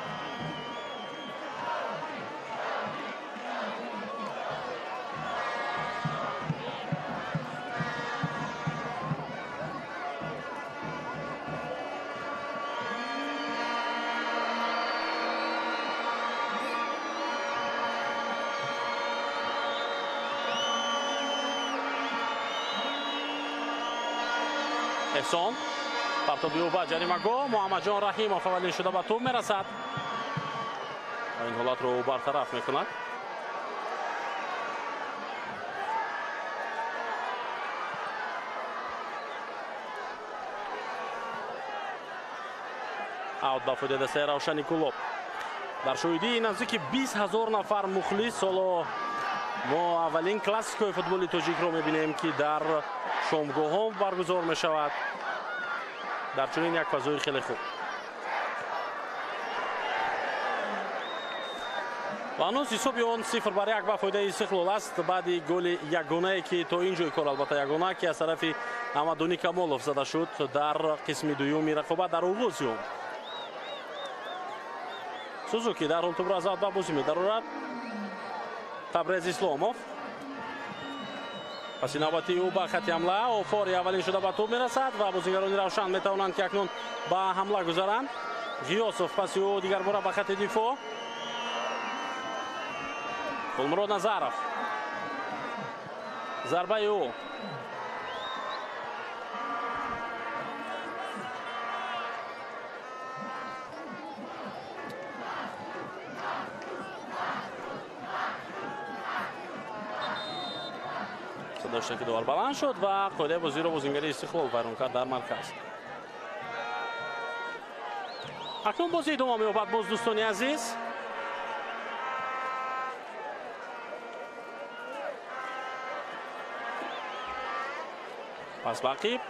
A: احسان پرتابی او با جریمه‌گاه محمدجان رحیمов اولین شده به توپ میرسد و این حالت رو برطرف میکند. аут ба фоидаи дастаи равшани Куллоб. дар шоҳидии наздики 20,000 нафар мухлис ҳоло мо аввалин классикои футболи тоҷикро мебинем ки дар шомгоҳон баргузор мешавад дар чунин як фазои хеле хуб. ва ҳанӯз ҳисоби он 0-1 ба фоидаи Истиқлол аст баъди голи ягонае ки то ин ҷои кор албатта ягона ки аз тарафи Ҳамадони Камолов зада шуд дар қисми дуюми рақобат дар оғози он. Сузуки дар ҳол тӯбро аз авт ба бозӣ медарорад. Табрез Исломов паси навбатии ӯ ба хатти ҳамла. Офори аввалин шуда ба тӯб мерасад ва бозигарони равшан метавонанд ки акнун ба ҳамла гузаранд. Ғиёсов паси ӯ дигарбора ба хатти дифоъ. Гулмурод Назаров зарбаи ӯ дошта ки довар баланд шуд ва қоидаи бозиро бозингари Истиқлол вайрон кард дар марказ. акнун бозӣ идома меёбад. боз дӯстони азиз, пас бақиб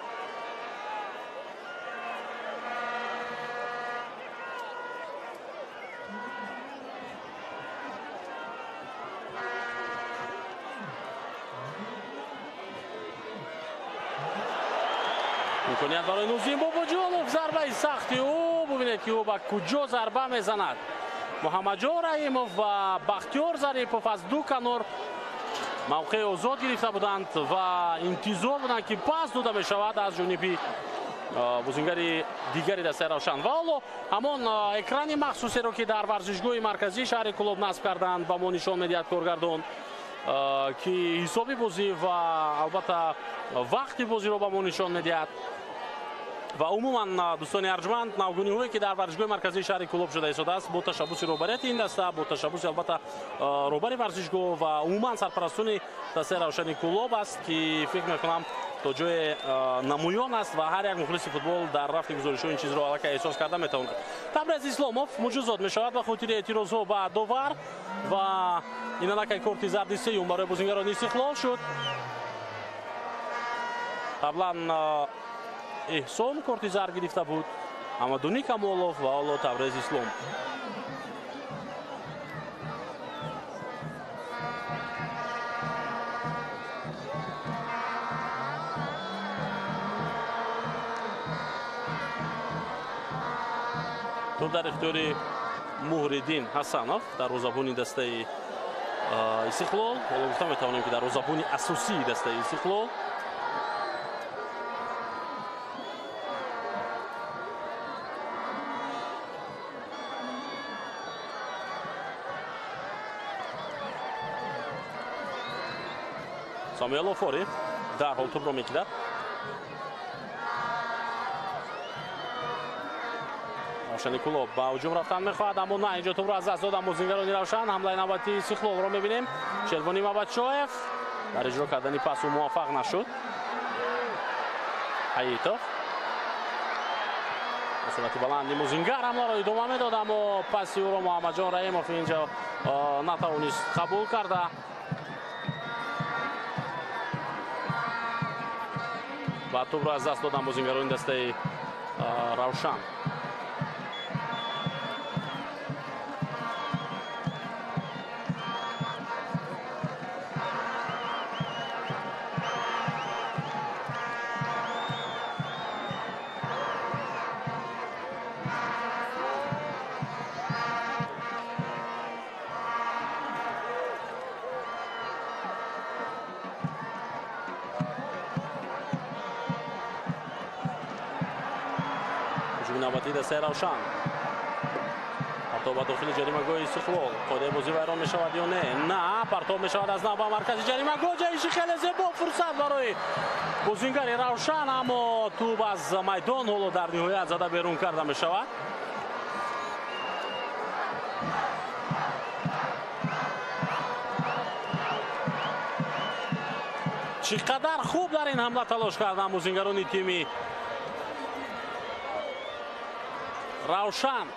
A: имконият барои Нузим Бобоҷонов, зарбаи сахти ӯ, бубинед ки ӯ ба куҷо зарба мезанад. Муҳаммаҷон Раимов ва Бахтиёр Зарипов аз ду канор мавқеи озод гирифта буданд ва интизор буданд ки пас дода мешавад аз ҷониби бозингари дигари дастаи Равшан. Ва ҳоло ҳамон экрани махсусеро ки дар варзишгоҳи марказии шаҳри Кӯлоб насб карданд ба мо нишон медиҳад коргардон ки ҳисоби бозӣ ва албатта вақти бозиро ба мо нишон медиҳад. ва умуман дӯстони арҷманд навгуниҳое ки дар варзишгоҳи марказии шаҳри Кӯлоб шуда истодааст бо ташаббуси роҳбарияти ин даста, бо ташаббуси албатта роҳбари варзишгоҳ ва умуман сарпарастони дастаи Равшани Кӯлоб аст ки фикр мекунам то ҷое намуён аст ва ҳар як мухлиси футбол дар рафти гузоришҳо ин чизро аллакай эҳсос карда метавонад. Табрез Исломов муҷозот мешавад ба хотири эътирозҳо ба довар ва ин аллакай корти зарди сеюм барои бозингарони Истиқлол шуд. қаблан эҳсон корти зард гирифта буд, Амадуни Камолов ва ҳоло Табрез Ислом. туп дар ихтиёри Муҳриддин Ҳасанов, дарвозабони дастаи Истиқлол. ҳоло гуфта метавонем ки дарвозабони асосии дастаи Истиқлол. Самуэл Офори дарҳол тӯбро мегирад. Равшани Кӯлоб ба ҳуҷум рафтан мехоҳад, аммо на, инҷо тӯбро аз даст доданд бозингарони Равшан. ҳамлаи навбати Истиқлолро мебинем. Шервони Мабадшоев дар иҷро кардани пасу муваффақ нашуд. Ҳаитов ба сурати баланд лимузингар ҳамларо идома медод, аммо паси ӯро Муҳаммаҷон Раимов инҷо натавонист қабул карда. ба тӯбро аз даст доданд бозингарони дастаи Равшан. навбати дастаи Равшан. партоб ба дохили ҷаримагоҳи Истиқлол. қоидаи бозӣ вайрон мешавад ё не? На, партоб мешавад аз нав ба маркази ҷаримагоҳ. ҷаиши хеле зебо, фурсат барои бозингари Равшан, аммо тӯб аз майдон ҳоло дар ниҳоят зада берун карда мешавад. чӣ қадар хуб дар ин ҳамла талош карданд бозингарони тими Равшан.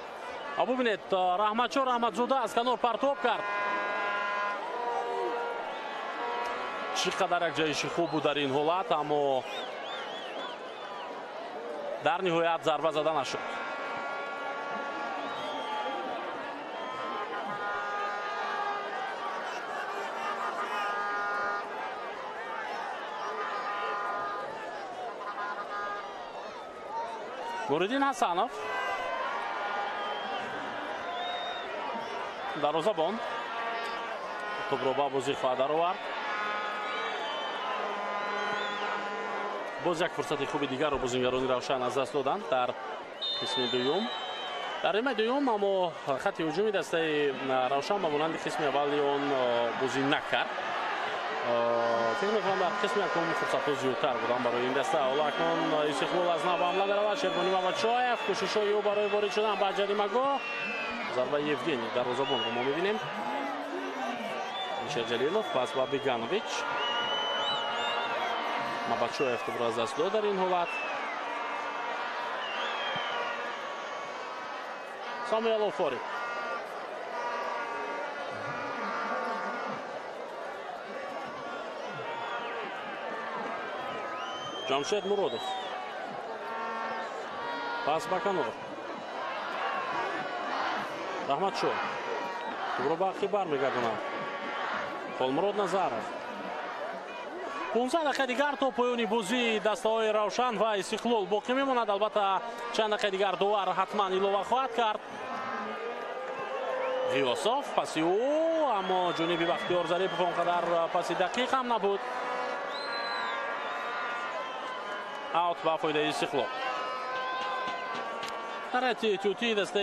A: бубинед, Раҳматчон Раҳматзода аз канор партоб кард. чӣ қадар як ҷаиши хуб буд дар ин ҳолат, аммо дар ниҳоят зарба зада нашуд. Нуриддин Ҳасанов дарвозабон тӯбро ба бозӣ хоҳад даровард. боз як фурсати хуби дигарро бозингарони Равшан аз даст доданд дар қисми дуюм. дар нимаи дуюм аммо хатти ҳуҷуми дастаи Равшан ба монанди қисми аввали он бозӣ накард. фикр мекунам дар қисми якум фурсатҳо зиёдтар буданд барои ин даста. ҳоло акнун Истиқлол аз нав ба ҳамла меравад. Шервони Мамадшоев кӯшишҳои ӯ барои ворид шудан ба ҷаримагоҳ. зарбаи Евгений дарвозабонро мо мебинем. Мишел Ҷалилов пас ба Беганович. Мабадшоев тӯбро аз даст дод дар ин ҳолат. Самуэл Офори. ҷамшед Муродов. пас ба канор. Раҳматшон тӯбро ба ақиб бармегардонад. Холмурод Назаров. 15 دقیقه دیگر توپ‌های بازی دسته‌های روشن و استقلال باقی میماند. البته چند دقیقه دیگر داور حتما ایلوه خواهد کرد. غیاسوف پاسی او، اما جانب بختیار ظریف اونقدر پاسی دقیق هم نبود. اوت به فایده استقلال. در اتیوتی دسته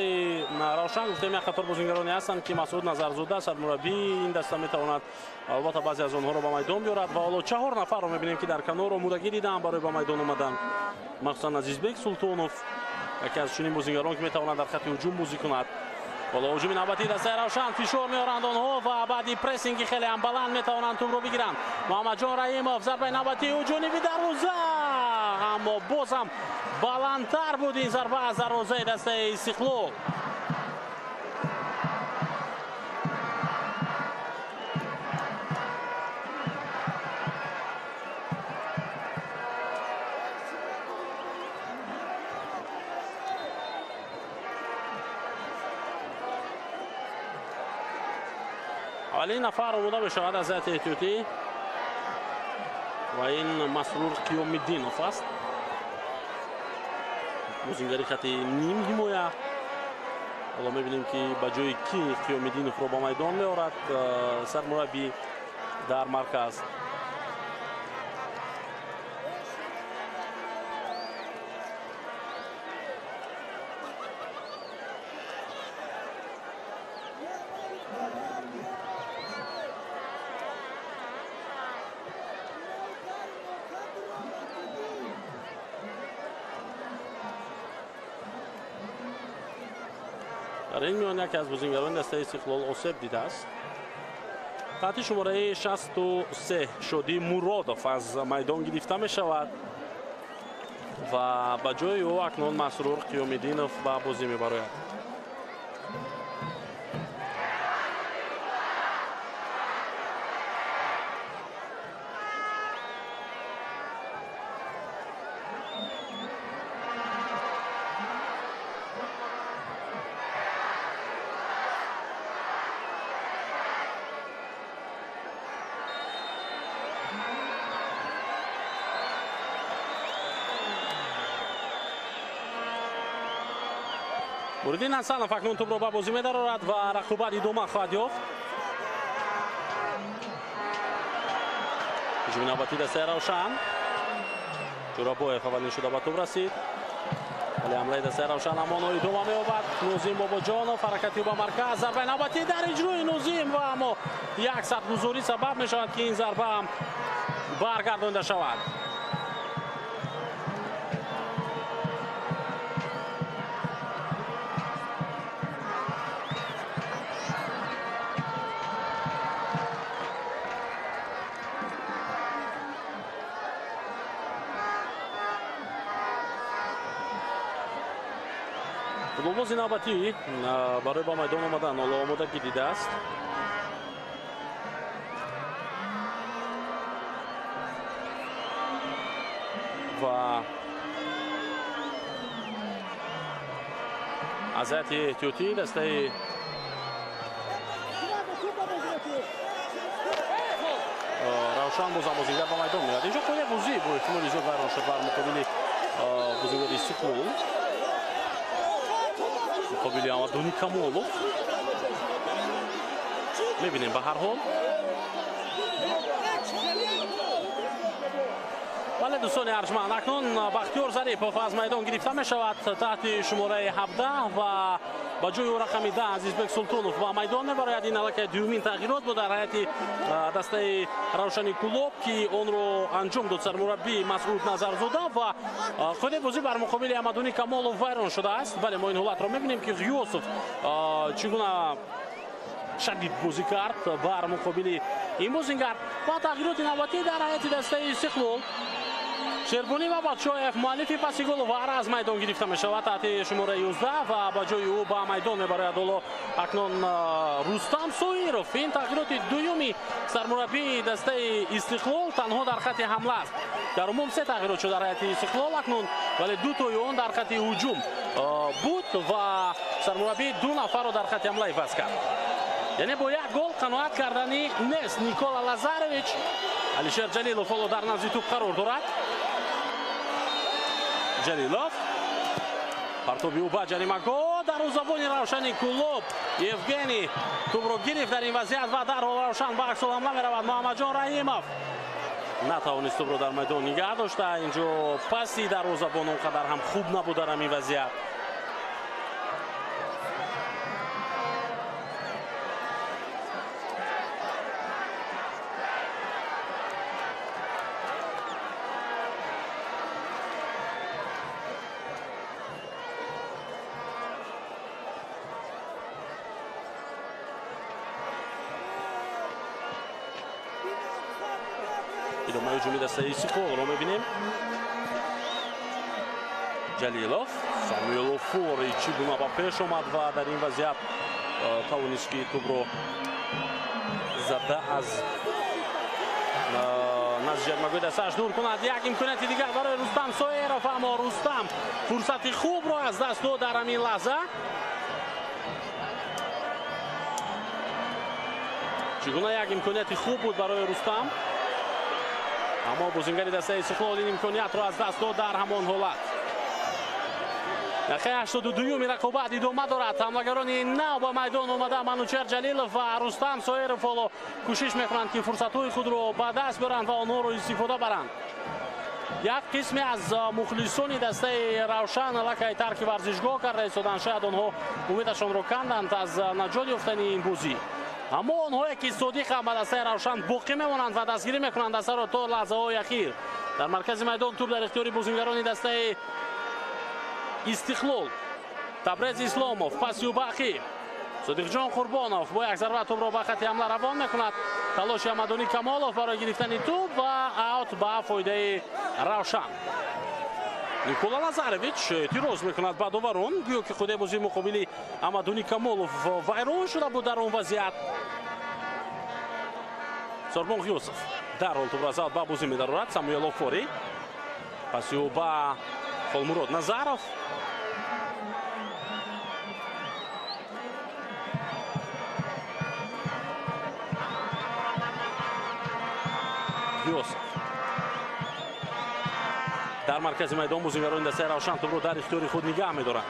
A: روشن گفتیم یک قطار بازیگرانی هستند که مسعود نظرزاده سرمربی این دسته میتواند البته بعضی از آنها رو به میدان بیارد و حالا 4 نفر رو میبینیم که در کنار آمادگی دیدن برای به میدان اومدن، مخصوصا عزیزبک سلطانوف یکی از چنین بازیگران که میتواند در خط هجوم بازی کند. حالا هجوم نوبتی دسته روشن فشار میارند آنها و بعدی پرسینگ خیلی هم بلند میتوانند توپ رو بگیرند. محمد جان رحیموف ضربه نوبتی و جانبی دروازه، اما باز هم بلندتر بود این ضربه از دروازه دسته استقلال. اولین نفر آماده بشود از اتیوتی و این مسرور قیوم‌الدینوف است. بازیگری خط نیم حمایه. حالا میبینیم که با جای کی قیوم‌الدینوف رو با میدان میآورد سرمربی در مرکز. در این میان یکی از بازیگران دسته استقلال آسیب دیده است. خط شماره 63 شادی مرادوف از میدان گرفته می شود و به جای او اکنون مسرور قیوم‌الدینوف به بازی می براید. نوردین حسنов اکنون توپ رو به بازی می‌دارد و رقابت ادامه خواهد یافت. هجوم نوبتی دسته روشن. جورابویف اولین شده به توپ رسید. ولی حمله دسته روشن اما ادامه می‌یابد. نوزیم باباجانوف حرکتی به مرکز، ضربه نوبتی در اجرای نوزیم و اما یک سرگذاری سبب می‌شود که این ضربه هم برگردانده شود. بازی نوبتی برای با میدان آمدن حالا آمادگی دیده است. و از اتیوتی دسته روشن بازم بازیگر با میدان میاد. اینجا خود بازی با احتمال زیاد ویران شد بر مقابل بازیگر استقلال. مقابل آمدونی کامولوف میبینیم به هر حال. بله دوستان ارجمند اکنون بختیار ظریف از میدان گرفته می شود تحت شماره 17 و با جای او رقم 10 عزیزبک سلطانوف با میدان می براید. این علاقه دومین تغییرات بود در حیات دسته روشن کلوب که اون رو انجام داد سرمربی مسعود نظرزاده و خود بازی بر مقابل احمدونی کمالوف ویران شده است. بله ما این حالت رو میبینیم که غیاسوف چگونه شدید بازی کرد بر مقابل این بازیگر و تغییرات نوبتی در حیات دسته استقلال. شربونی و بادشاهیف مؤلف پاسی گل وار از میدان گرفته می شود تحت شماره 11 و با جای او به میدان میبراید. حالا اکنون رستم سویروف این تغییرات دومی سرمربی دسته استقلال تنها در خط حمله است. در عموم 3 تغییرات شده در حیات استقلال اکنون، ولی 2 تای اون در خط هجوم بود و سرمربی 2 نفر رو در خط حمله حفظ کرد. یعنی با یک گل قناعت کردنی نیست. نیکولا لازارویچ алишер ҷалилов ҳоло дар назди тӯб қарор дорад. ҷалилов партоби ӯ ба ҷаримагоҳ дарвозабони равшани клуб Евгений тӯбро гирифт дар ин вазъият ва дарҳол равшан ба аксол ҳамла меравад. Муҳаммадҷон Раҳимов натавонист тӯбро дар майдон нигоҳ дошта. инҷо паси дарвозабон он қадар ҳам хуб набуд дар ҳамин вазъият. идомаи ҳуҷуми дастаи Истиқлолро мебинем. ҷалилов Самуил Фори чӣ гуна ба пеш омад ва дар ин вазъият тавонист ки тӯбро зада аз назди ҷаримагоҳи дастааш дур кунад. як имконияти дигар барои Рустам Соеров, аммо Рустам фурсати хубро аз даст дод дар ҳамин лаҳза. чӣ гуна як имконияти хуб буд барои Рустам, аммо бозингари дастаи Истиқлол ин имкониятро аз даст дод дар ҳамон ҳолат. дақиқаи 82-юми рақобат идома дорад. ҳамлагарони нав ба майдон омада Манучер Ҷалилов ва Рустам Соеров ҳоло кӯшиш мекунанд ки фурсатҳои худро ба даст биёранд ва онҳоро истифода баранд. як қисме аз мухлисони дастаи Равшан аллакай тарки варзишгоҳ карда истоданд. шояд онҳо умедашонро канданд аз наҷот ёфтани ин бозӣ. аммо онҳое ки содиқанд ба дастаи Равшан боқӣ мемонанд ва дастгирӣ мекунанд дастаро то лаҳзаҳои ахир. дар маркази майдон тӯб дар ихтиёри бозингарони дастаи Истиқлол. Табрез Исломов паси ӯ ба ахир. Содиқҷон Қурбонов бо як зарба тӯбро ба хати ҳамла равон мекунад. талоши Амадони Камолов барои гирифтани тӯб ва аут ба фоидаи Равшан. Никола Лазаревич эътироз мекунад ба доварон, гӯё ки худе бозии муқобили Амадони Камолов вайрон шуда буд дар он вазъият. Сормон Ғиёсов дарҳол тӯбро зад ба бозӣ медарорад. Самуил Фори паси ӯ ба Холмурод Назаров. Ғиёсов дар маркази майдон бозингарони дастаи Равшан тӯбро дар ихтиёри худ нигоҳ медоранд.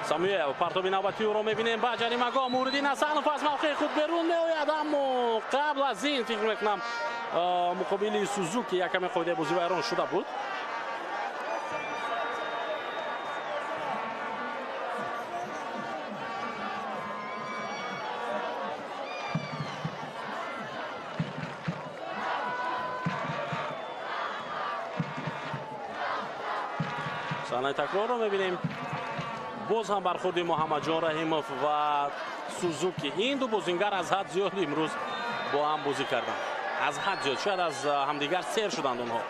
A: Самуил партоби навбатӣ ӯро мебинем ба ҷаримагоҳ. Муриддин Ҳасанов аз мавқеи худ берун меояд, аммо қабл аз ин фикр мекунам муқобили Сузуки якаме қоидаи бозӣ вайрон шуда буд. саҳнаи такрорро мебинем. боз ҳам бархурди Муҳаммадҷон Раҳимов ва Сузуки. ин ду бозингар аз ҳад зиёд имрӯз бо ҳам бозӣ карданд. аз ҳад зиёд, шояд аз ҳамдигар сер шуданд онҳо.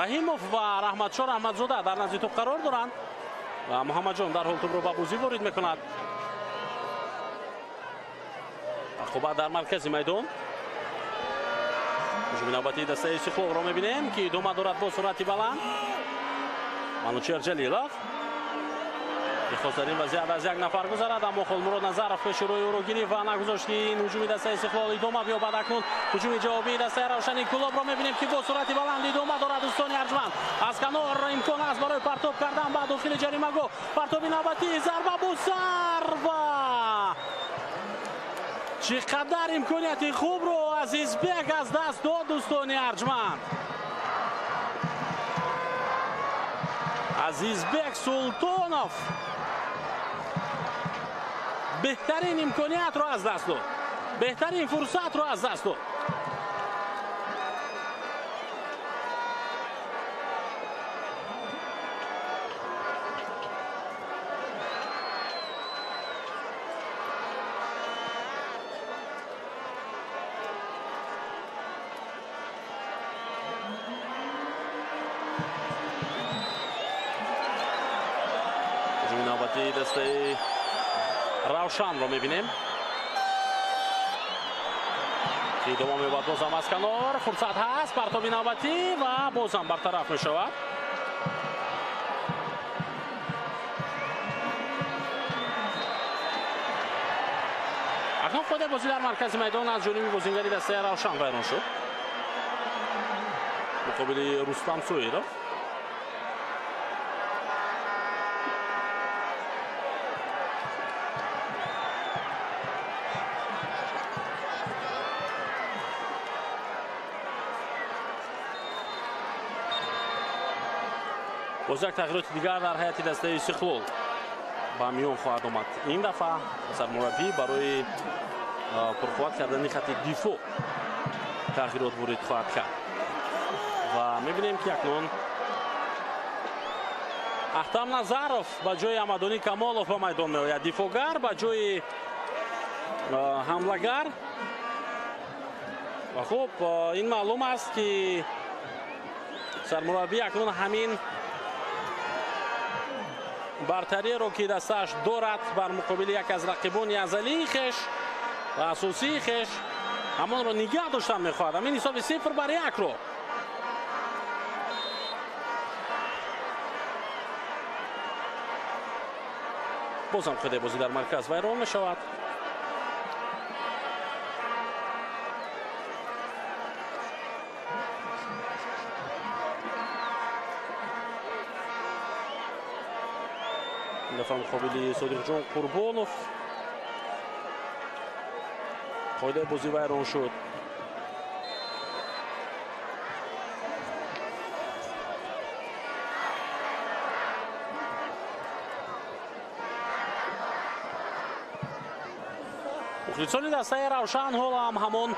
A: Раҳимов ва Раҳматшор Аҳмадзода дар назди тӯб қарор доранд ва Муҳаммадҷон дарҳол тӯбро ба бозӣ ворид мекунад. рақобат дар маркази майдон. ҳуҷуми навбатии дастаи Истиқлолро мебинем ки идома дорад бо суръати баланд. Манучер Ҷалилов ихост дар ин вазъият аз як нафар гузарад, аммо Холмурод Назаров пеши рӯи ӯро гирифт ва нагузошт ки ин ҳуҷуми дастаи Истиқлол идома биёбад. акнун ҳуҷуми ҷавобии дастаи Равшани Клубро мебинем ки бо суръати баланд идома дорад. Устони Арҷманд аз канор имкон аст барои партоб кардан ба дохили ҷаримагоҳ. партоби навбатӣ, зарба бо сар ва чӣ қадар имконияти хубро Азизбек аз даст дод Устони Арҷманд. Азизбек Султонов беҳтарин имкониятро аз даст дод, беҳтарин фурсатро аз даст дод. навбати дастаи Равшанро мебинем. идома мебад бозам аз канор. фурсат ҳаст. партоби навбатӣ ва бозам бартараф мешавад. акнун خود بازی در مرکز میدان از جانب بازیگری دسته روشن ویران شد. مقابل رستم سویرov. باز یک تغییرات دیگر در هیئت دسته استقلال با میون خواهد آمد. این دفعه سرمربی برای پرقوت کردن خط دفاع تغییرات وارد خواهد کرد و میبینیم که اکنون احتم نظرов با جای امدانی کمالов به میدان میآید. دفاعگر با جای حملهگر. و خب این معلوم است که سرمربی اکنون همین برتری رو که دستش دارد بر مقابل یک از رقیبان ازلی خش و اساسی خش همان رو نگه داشتن میخواهد. همین حساب 0-1 رو بازم خود بازی در مرکز ویران میشود. این دفعه مقابل صادق جان قربانov قاعده بازی ویران شد. مخلصان دسته روشن حال هم همون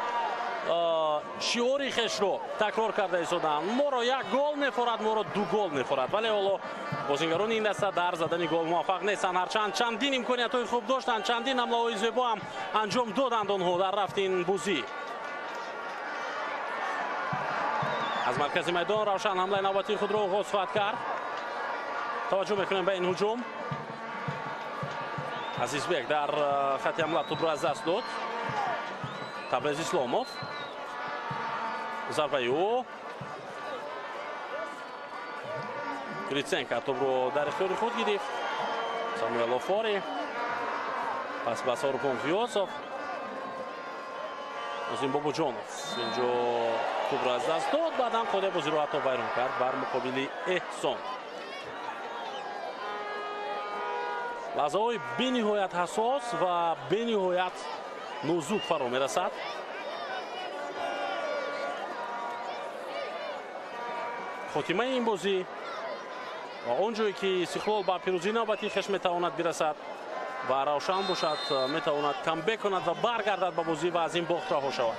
A: شیوری خش رو تکرار کرده ایستادند. ما رو یک گل میخورد، ما رو 2 گل میخورد، ولی حالا بازیگران این دسته در زدن گل موفق نیستند. هرچند چندین امکانیت‌های خوب داشتند، چندین حمله‌های زیبا هم انجام دادند آنها در رفت این بازی. از مرکز میدان روشن حمله نوبتی خود را آغاز خواهد کرد. توجه میکنیم به این هجوم. عزیزبek در خط حمله توپ را از دست داد. تبریز اسلامov. ضربه او گریتسنکا توپ رو در اختیار خود گرفت. ساموئل آفاری پس به سارپون فیوسov. از این بابوجانوف اینجا توپ را از دست داد. بعدا خود بازی رو حتی ویران کرد بر مقابل احسان. لحظه های به نهایت حساس و به نهایت نازک فرا می رسد. خاتمه این بازی و اونجایی که استقلال با پیروزی نوبتی خش میتواند برسد و روشن باشد میتواند کامبک کند و برگردد به بازی و از این باخت رها شود.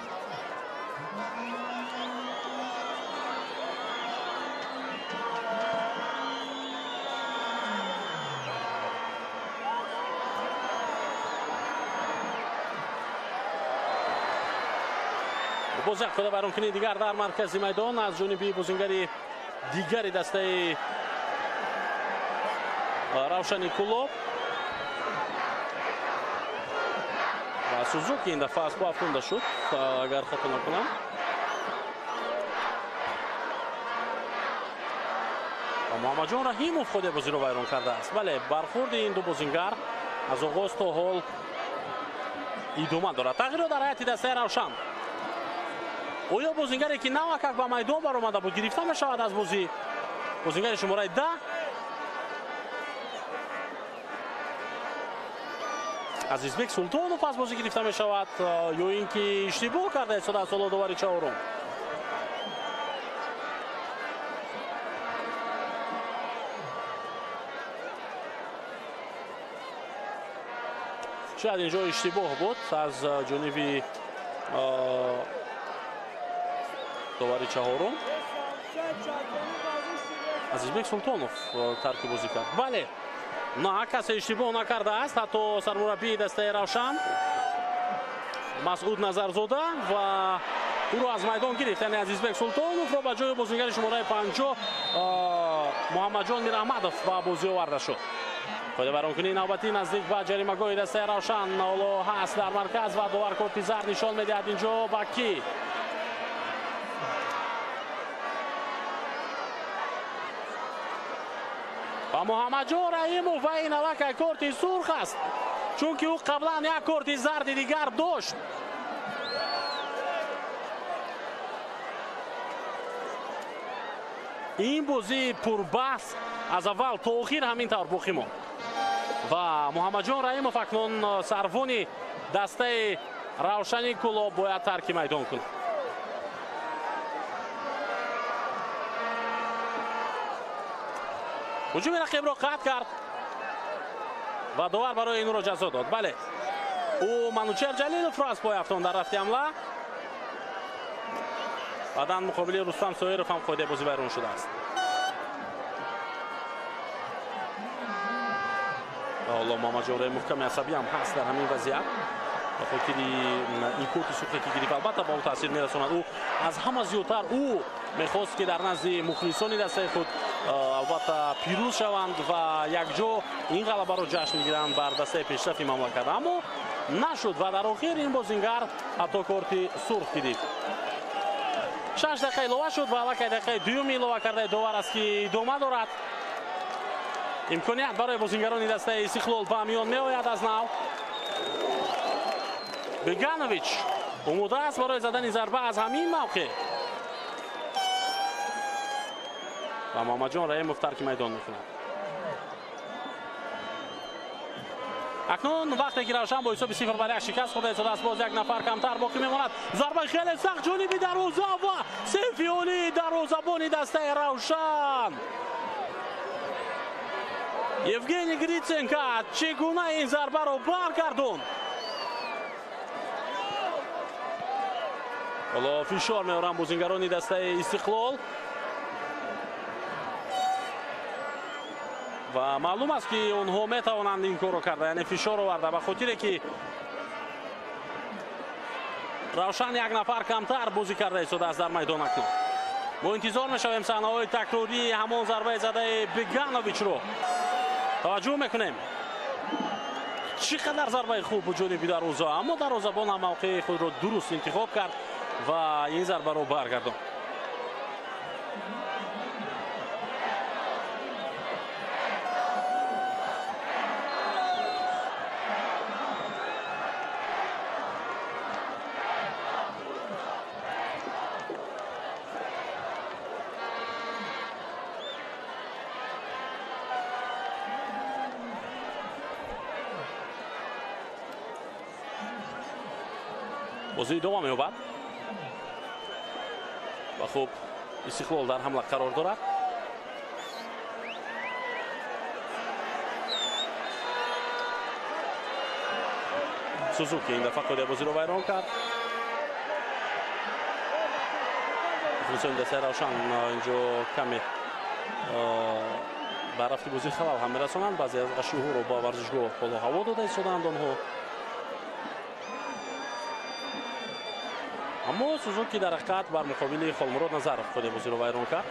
A: باز یک خود برانکنی دیگر در مرکز میدان از جانب بازیگر دیگری دسته روشن کلوب و سوزوکی این دفعه از پا افکنده شد اگر خطا نکنم. محمد جان رحیموف خود بازی رو ویران کرده است. بله برخورد این دو بازیگر از آغاز تا حال ادامه دارد. تغییر در هیئت دسته روشن. اویا بازیگری که نوکک به میدان برآمده بود گرفته می شود از بازی. بازیگر شماره 10 عزیزبek سلطانوف از بازی گرفته می شود یا اینکه اشتباه کرده است در سال دوباره چهارم. شاید اینجا اشتباه بود از جانب دوباره چهارم. عزیزبek سلطانوف ترک بازی کرد. بله نه کسی اشتباه نکرده است حتی سرمربی دسته روشن مسعود نظرزاده و او را از میدان گرفت. یعنی عزیزبek سلطانوف را به جای بازیگر شماره 50 محمد جان میرحمدov به بازی آورده شد. خود برانکنی نوبتی نزدیک به جریمه‌گاه دسته روشن حالا هست در مرکز و داور کارت زرد نشان میدهد اینجا به کی؟ و محمد جان رحیموف و این وقت کارت سرخ است چونکه او قبلا یک کارت زرد دیگر داشت. این بازی پربحث از اول تا آخر همین طور باقی ماند و محمد جان رحیمов اکنون سروان دسته روشنی کلوب باید ترک میدان کند. هجوم رقیب را قطع کرد و داور برای این را جزا داد. بله، او منوچهر جلیلوف را از پای افکند در رفت حمله. بعداً مقابل رستم سایرف هم قاعده بازی بیرون شده است. حالا محمد جان رحیمов کمی عصبی هم هست در همین وضعیت به خاطر این کورت سوخته که گرفت. البته با او تاثیر میرساند. او از همه زیادتر او میخواست که در نزد مخلصان دسته خود البته پیروز شوند و یک جا این غلبه را جشن میگیرند بر دسته پیشرفت مملکت، اما نشد و در آخر این بازیگر حتی کارت سرخ گرفت. 6 دقیقه ایلوه شد و البته دقیقه دوم ایلوه کرده داور است که ادامه دارد. امکانیت برای بازیگران دسته استقلال به میان میآید. از نو بگانویچ آماده است برای زدن ضربه از همین موقع و محمد جان رحیمov ترک میدان میکند. اکنون وقتی که روشن با حساب 0-1 شکست خورده شده است، باز یک نفر کمتر باقی میماند. ضربه خیلی سخت جانبی دروازه و سیفیونی دروازه‌بان دسته روشن یوگنی گریتسنکا چگونه این ضربه رو برگردوند. حالا فشار میارن بازیگران دسته استقلال و معلوم است که اونها میتوانند این کارو کرده، یعنی فشار آورده به خاطر که روشن یک نفر کمتر بازی کرده ایستاده است در میدان. اکنون ما انتظار میشویم صحنه‌های تکراری همان ضربه زده بگانویچ رو توجه میکنیم. چقدر ضربه خوب به جانب دروازه، اما دروازه‌بان هم موقع خود را درست انتخاب کرد و این ضربه رو برگرداند. بازی دوام می‌یابد و خوب استقلال در حمله قرار دارد. سوزوکی این دفعه قاعده بازی رو ویران کرد. مخلصان دسته روشن اینجا کمی بر رفت بازی خلال هم می‌رسانند. بعضی از قشوها رو با ورزشگاه بالا هوا داده ایستادند آنها، اما سوزوکی در حقیقت بر مقابل خالمراد نظر قاعده بازی رو ویران کرد.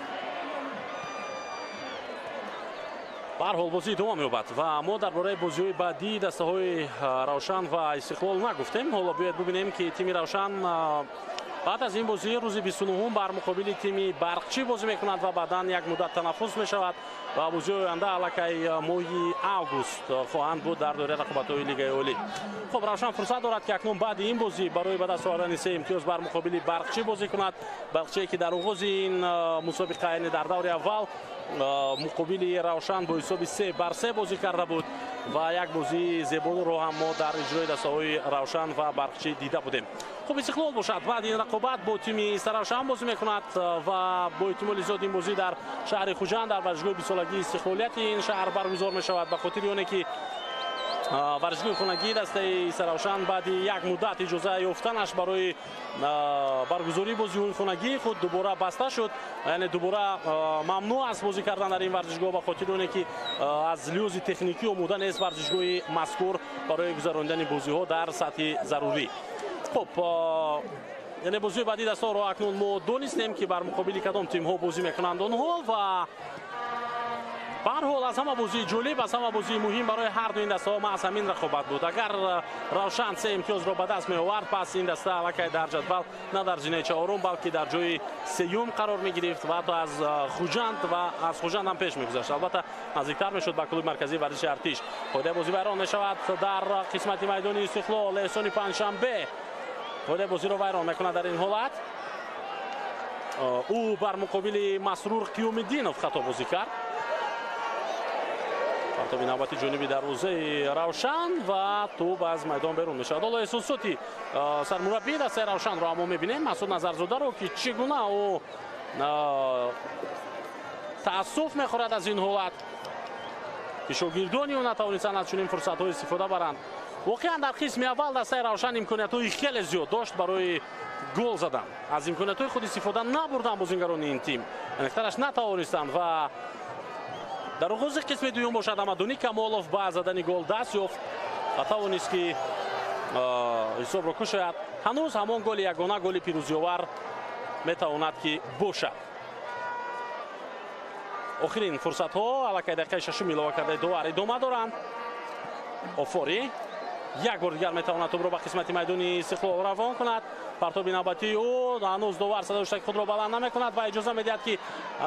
A: به هر حال بازی ادامه می‌یابد و ما درباره بازی‌های بعدی دسته‌های روشن و استقلال نگفتیم. حالا باید ببینیم که تیم روشن بعد از این بازی روز 29 بر مقابل تیم برقچی بازی می‌کند و بعداً یک مدت تنفس می‌شود و بازی آینده علاقه ماهی آگوست خواهند بود در دوره رقابت‌های لیگ عالی. خب روشن فرصت دارد که اکنون بعد این بازی برای به دست آوردن 3 امتیاز بر مقابل برقچی بازی کند. برقچی که در آغاز این مسابقه یعنی در دور اول مقابل روشن با حساب 3-3 بازی کرده بود و یک بازی زیبا رو هم ما در اجرای دسته‌های روشن و برقچی دیده بودیم. خب استقلال باشد بعد این رقابت با تیم روشن بازی میکند و با احتمال زیاد این بازی در شهر خوجند در ورزشگاه 20 سالگی استقلالیت این شهر برگزار میشود به خاطر اونه که ورزشگاه خانگی دسته روشن بعد یک مدت اجازه یافتنش برای برگزاری بازی‌های خانگی خود دوباره بسته شد، یعنی دوباره ممنوع است بازی کردن در این ورزشگاه به خاطر اونه که از لحاظ تکنیکی آماده نیست ورزشگاه مذکور برای گذراندن بازی‌ها در سطح ضروری. خب یعنی بازی بعدی دستا رو اکنون ما دانستیم که بر مقابل کدام تیم ها بازی میکنند آنها و به هر حال از همه بازی جالب، از همه بازی مهم برای هر دو این دسته محض همین رقابت بود. اگر روشن 3 امتیاز را به دست می آورد، پس این دسته الکی در جدول نه در زینه چهارم بلکه در جای سوم قرار می گرفت و حتی از خوجند هم پیش می گذاشت. البته نزدیکتر می شد به کلوب مرکزی ورزش ارتش. پایده بازی ویران می شود در قسمت میدان استقلال. احسان پنجشنبه پایده بازی را ویران می کند. در این حالت او بر مقابل مسرور قیوم‌الدینov خطا بازی کرد. پرتاب نوبتی جانبی دروازه روشن و توپ از میدان بیرون می شود. حالا احساساتی سرمربی دسته روشن را هم میبینیم، مسعود نظرزاده رو که چگونه او تأسف میخورد از این حالت که شاگردانی او نتوانستند از چنین فرصت‌های استفاده برند. واقعا در قسم اول دسته روشن امکانیت‌های خیلی زیاد داشت برای گل زدن. از امکانیت‌های خود استفاده نبردن بازیکنان این تیم، انقدرش نتوانستند و در آغاز قسم دوم باشد امدونی کمالوف با زدن گل دست یافت و توانست که حساب را کشاید. هنوز همان گل یگانه گل پیروزی‌آور میتواند که باشد. آخرین فرصت ها الکی دقیقه 6 ایلافه کرده دوار ادامه دارند. آفاری یک بار دیگر میتواند توپ را به قسمت میدان استقلال روان کند. پرتاب نوبتی او هنوز دوار صدای خود را بلند نمیکند و اجازه میدهد که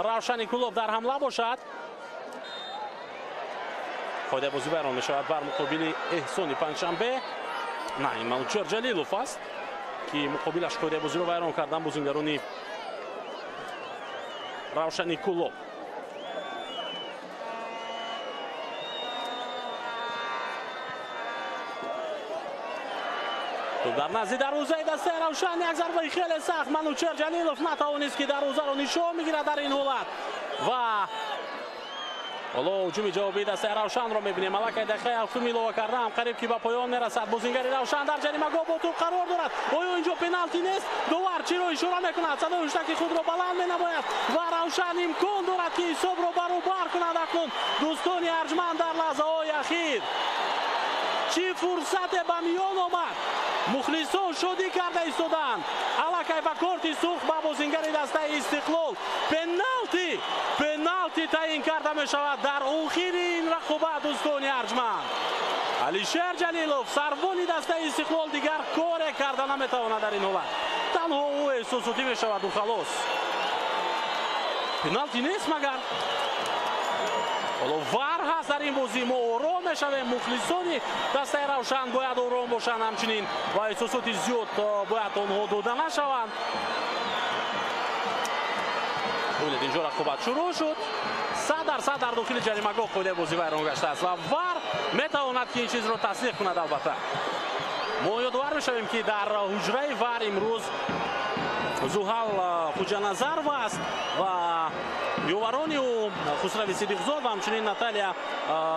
A: روشن کلوب در حمله باشد. پایده بازی بیرون می شود بر مقابل احسان پنجشنبه. نه، این منوچهر جلیلوف است که مقابلش پایده بازی رو بیرون کردن بازیکنان روشن کلوب. در نزدیک دروازه دسته روشن یک ضربه خیلی سخت منوچهر جلیلوف نتوانست که دروازه رو نشان میگیرد در این حالت و حالا هجوم جوابی دسته روشن رو میبینیم. الکی دقیقه 7 ایلافه کرده هم قریب که به پایان میرسد. بازیگر روشن در جریمه گاه با توپ قرار دارد. آیا اینجا پنالتی نیست؟ دوار چی رو اشاره میکند؟ صدای هشتک خود را بلند مینماید و روشن امکان دارد که حساب را برابر کند. اکنون دوستان ارجمند در لحظه های اخیر چی فرصت به میان آمد، مخلصان شادی کرده ایستادند. الکی به کارت سرخ به بازیگر دسته استقلال پنالتی تعیین کرده می شود در آخرین رقابت. دوستان ارجمند علیشیر جلیلوف سروان دسته استقلال دیگر کار کرده نمیتواند در این حالت، تنها او احساساتی می شود و خلاص. پنالتی نیست مگر؟ حالا ور هست در این بازی. ما آرام میشویم، مخلصانی دسته روشن باید آرام باشند همچنین و احساساتی زیاد باید آنها داده نشوند. ببینید اینجا رقابت شروع شد. 100% در داخل جریمه گاه خود بازی ویران گشته است و ور میتواند که این چیز را تصدیق کند. البته ما یادآور میشویم که در حجره ور امروز زوحل خوجا نظرو است و یاورانی و خسروی صدیقزاد و همچنین ناتالیا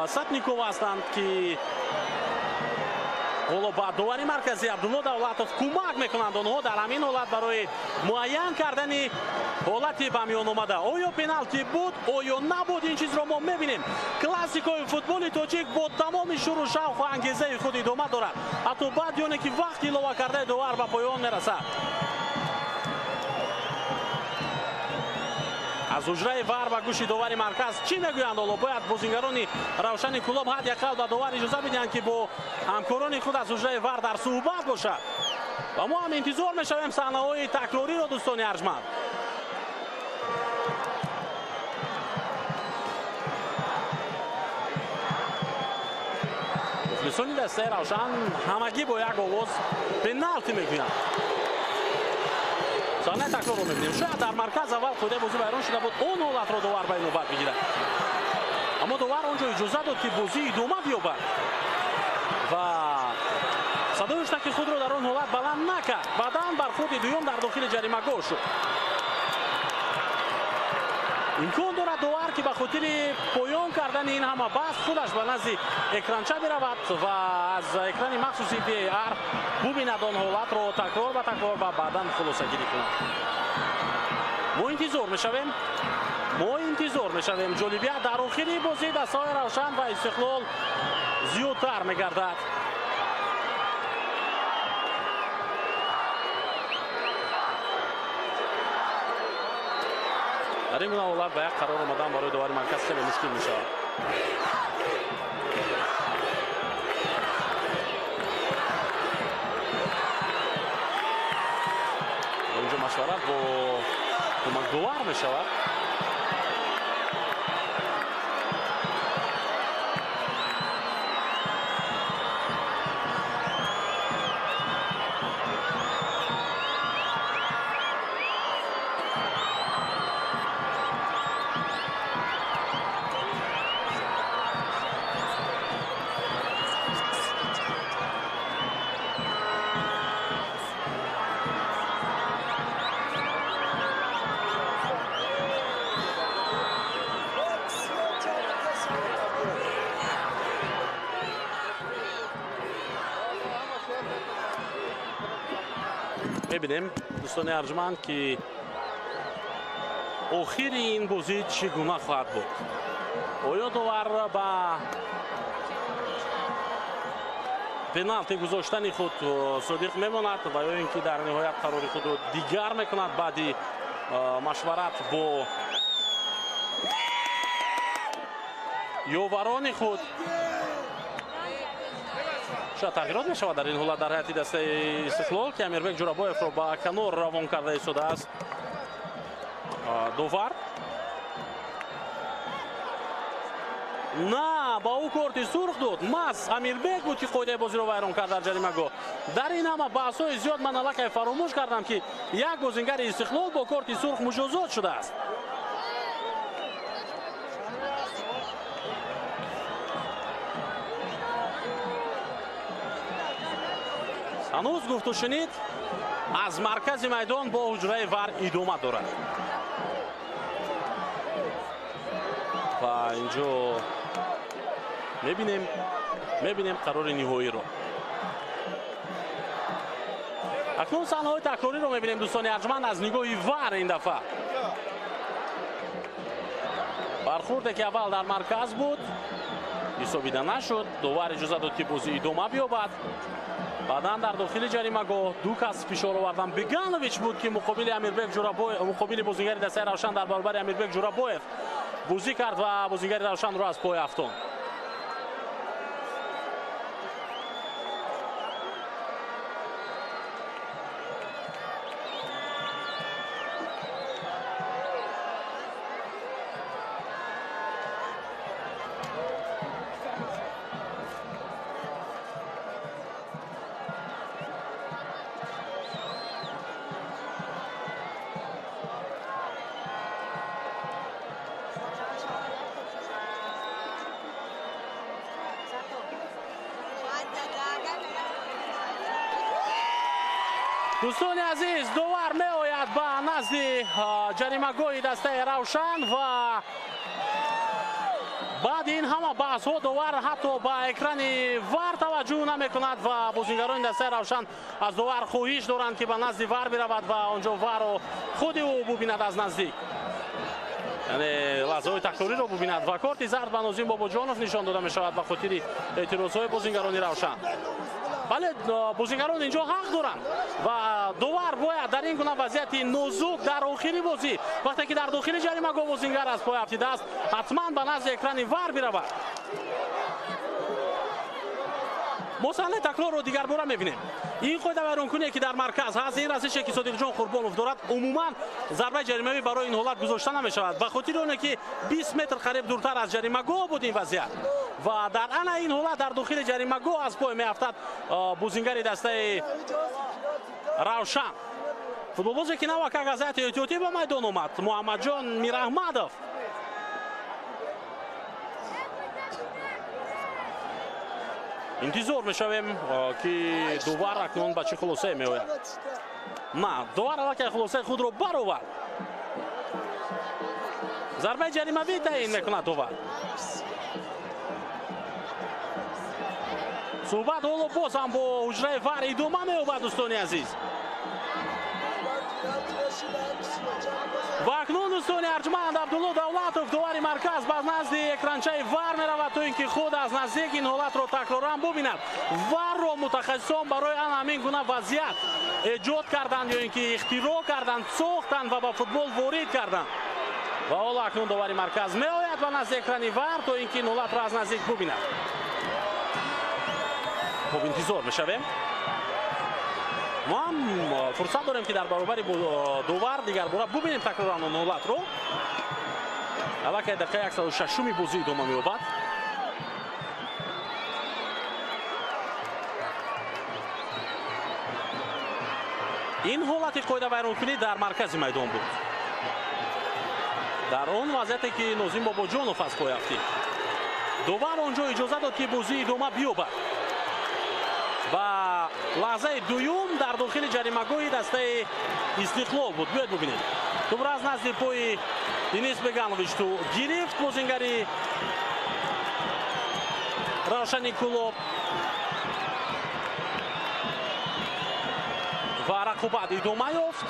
A: ساتنیکووا هستند که حالا با داوری مرکزی عبدالله دولتوف کمک میکنند آنها در همین حالت برای معین کردن حالتی به میان آمده. آیا پنالتی بود آیا نبود این چیز را ما میبینیم. کلاسیکوی فوتبال تاجیک با تمام شور و شوق و انگیزه خود ادامه دارد حتی بعد یعنی که وقتی ایلافه کرده داور به پایان میرسد. از حجره ور به گوش داوری مرکز چی میگویند؟ حالا باید بازیکنان روشن کلوب حداقل به داور اجازه بدهند که با همکاران خود از حجره ور در صحبت باشد و ما هم انتظار میشویم صحنه‌های تکراری را دوستان ارجمند. مخلصان دسته روشن همگی با یک آواز پنالتی میگویند. صحنه تکرار رو می‌بینیم. شاید در مرکز اول خود بازی بیرون شده بود اون حالت رو داور به نوبت بگیرد، اما داور اونجا اجازه داد که بازی ادامه بیابد و صدای هشتک خود رو در اون حالت بلند نکرد. بعداً بر خود دوم در داخل جریمه گاه شد. امکان دارد داور که به خاطر پایان کردن این همه بحث خودش به نزد اکرانچه برود و از اکران مخصوصی VAR ببیند آن حالت را تکرار به تکرار و بعدا خلاصه گیری کند. ما انتظار میشویم جالبیت در آخری بازی دسته‌های روشن و استقلال زیادتر میگردد. در این گونه حالت به یک قرار آمدن برای داور مرکز خیلی مشکل می شود. اینجا مشورت با کمک داور می شود. ببینیم دوستان ارجمند که آخر این بازی چگونه خواهد بود. آیا داور با پنالتی گذاشتن خود صادق میماند و یا اینکه در نهایت قرار خود رو دیگر میکند بعدی مشورت با یاوران خود. شاید تغییرات می شود در این حالت در حیاتی دسته استقلال که امیربک جورابویف را با کنار روان کرده ایستاده است. داور نه با او کارت سرخ داد. مس امیربک بود که قاعده بازی را ویران کرد در جریمه گاه. در این همه بحث‌های زیاد من الکی فراموش کردم که یک بازیگر استقلال با کارت سرخ مجازات شده است. هنوز گفت و شنید از مرکز میدان با حجره ور ادامه دارد و اینجا میبینیم قرار نهایی رو. اکنون صحنه‌های تکراری رو میبینیم دوستان ارجمند از نگاه ور. این دفعه برخورده که اول در مرکز بود حسابیده نشد. داور اجازه داد که بازی ادامه بیابد. بعدا در داخل جریمه گاه دو کس فشار آوردن. بگانویچ بود که مقابل امیربک جورابویف، مقابل بازیگر دسته روشن در برابر امیربک جورابویف بازی کرد و بازیگر روشن را از پای افتاند. دوستان عزیز داور می آید به نزد جریمه گاه دسته روشن و بعد این همه بحث ها داور حتی با اکران ور توجه نمی کند و بازیگران دسته روشن از داور خواهش دارند که به نزد ور برود و آنجا ور رو خود او ببیند از نزدیک، یعنی لحظه های تکراری رو ببیند و کارت زرد به ناظم باباجانوف نشان داده می شود به خاطر اعتراض های بازیگران روشن. بله بازیگران اینجا حق دارند و داور باید در این گونه وضعیت نازک در آخری بازی وقتی که در داخل جریمه گاه بازیگر از پای افتیده است حتما به نزد اکران ور برود. ما صحنه تکرار رو دیگر باره میبینیم. این قاعده ویرانکنی که در مرکز هست این رسشی که صادق جان قربانوف دارد عموما ضربه جریمه برای این حالت گذاشته نمی شود به خاطر اونه که 20 متر قریب دورتر از جریمه گاه بود این وضعیت و در این حالت در داخل جریمه گاه از پای می افتد بازیگر دسته روشن. فوتبالبازی که نوک وضعیت احتیاطی به میدان آمد محمد جان میراحمدوف. انتظار میشویم که داور اکنون به چه خلاصه میآید. نه داور الکی خلاصه خود رو برآورد. ضربه جریمه‌ای تعیین میکند داور. صحبت حالا باز هم با حجره ور ادامه می‌یابد دوستان عزیز. و اکنون دوستان ارجمند عبدالله دولتوف داور مرکز به نزد اکرانچه ور میرود تا اینکه خود از نزدیک این حالت را تکرارا ببیند. ور را متخصصان برای همین گونه وضعیت ایجاد کردند یا اینکه اختراع کردند، ساختند و به فوتبال وارد کردند. ва ҳоло акнун довари марказ меояд ва наздик экрани вар то ин ки нулатро аз наздик бубинад. хуб интизор мешавем. мо ҳам фурсат дорем ки дар баробари довар дигар бора бубинем такроран нулатро. аллакай дақиқаи 106-уми бозӣ идома меёбад. ин ҳолати қоидавайронкунӣ дар маркази майдон буд. дар он вазъияте ки Нозим Бобоҷонов аз пой афтид. довар онҷо иҷоза дод ки бозӣ идома биёбад. ва лаҳзаи дуюм дар дохили ҷаримагоҳи дастаи Истиқлол буд. биёед бубинем. тӯбра аз назди пои Денис Беганович ту гирифт бозингари Равшани Кулоб. ва рақобат идома ёфт.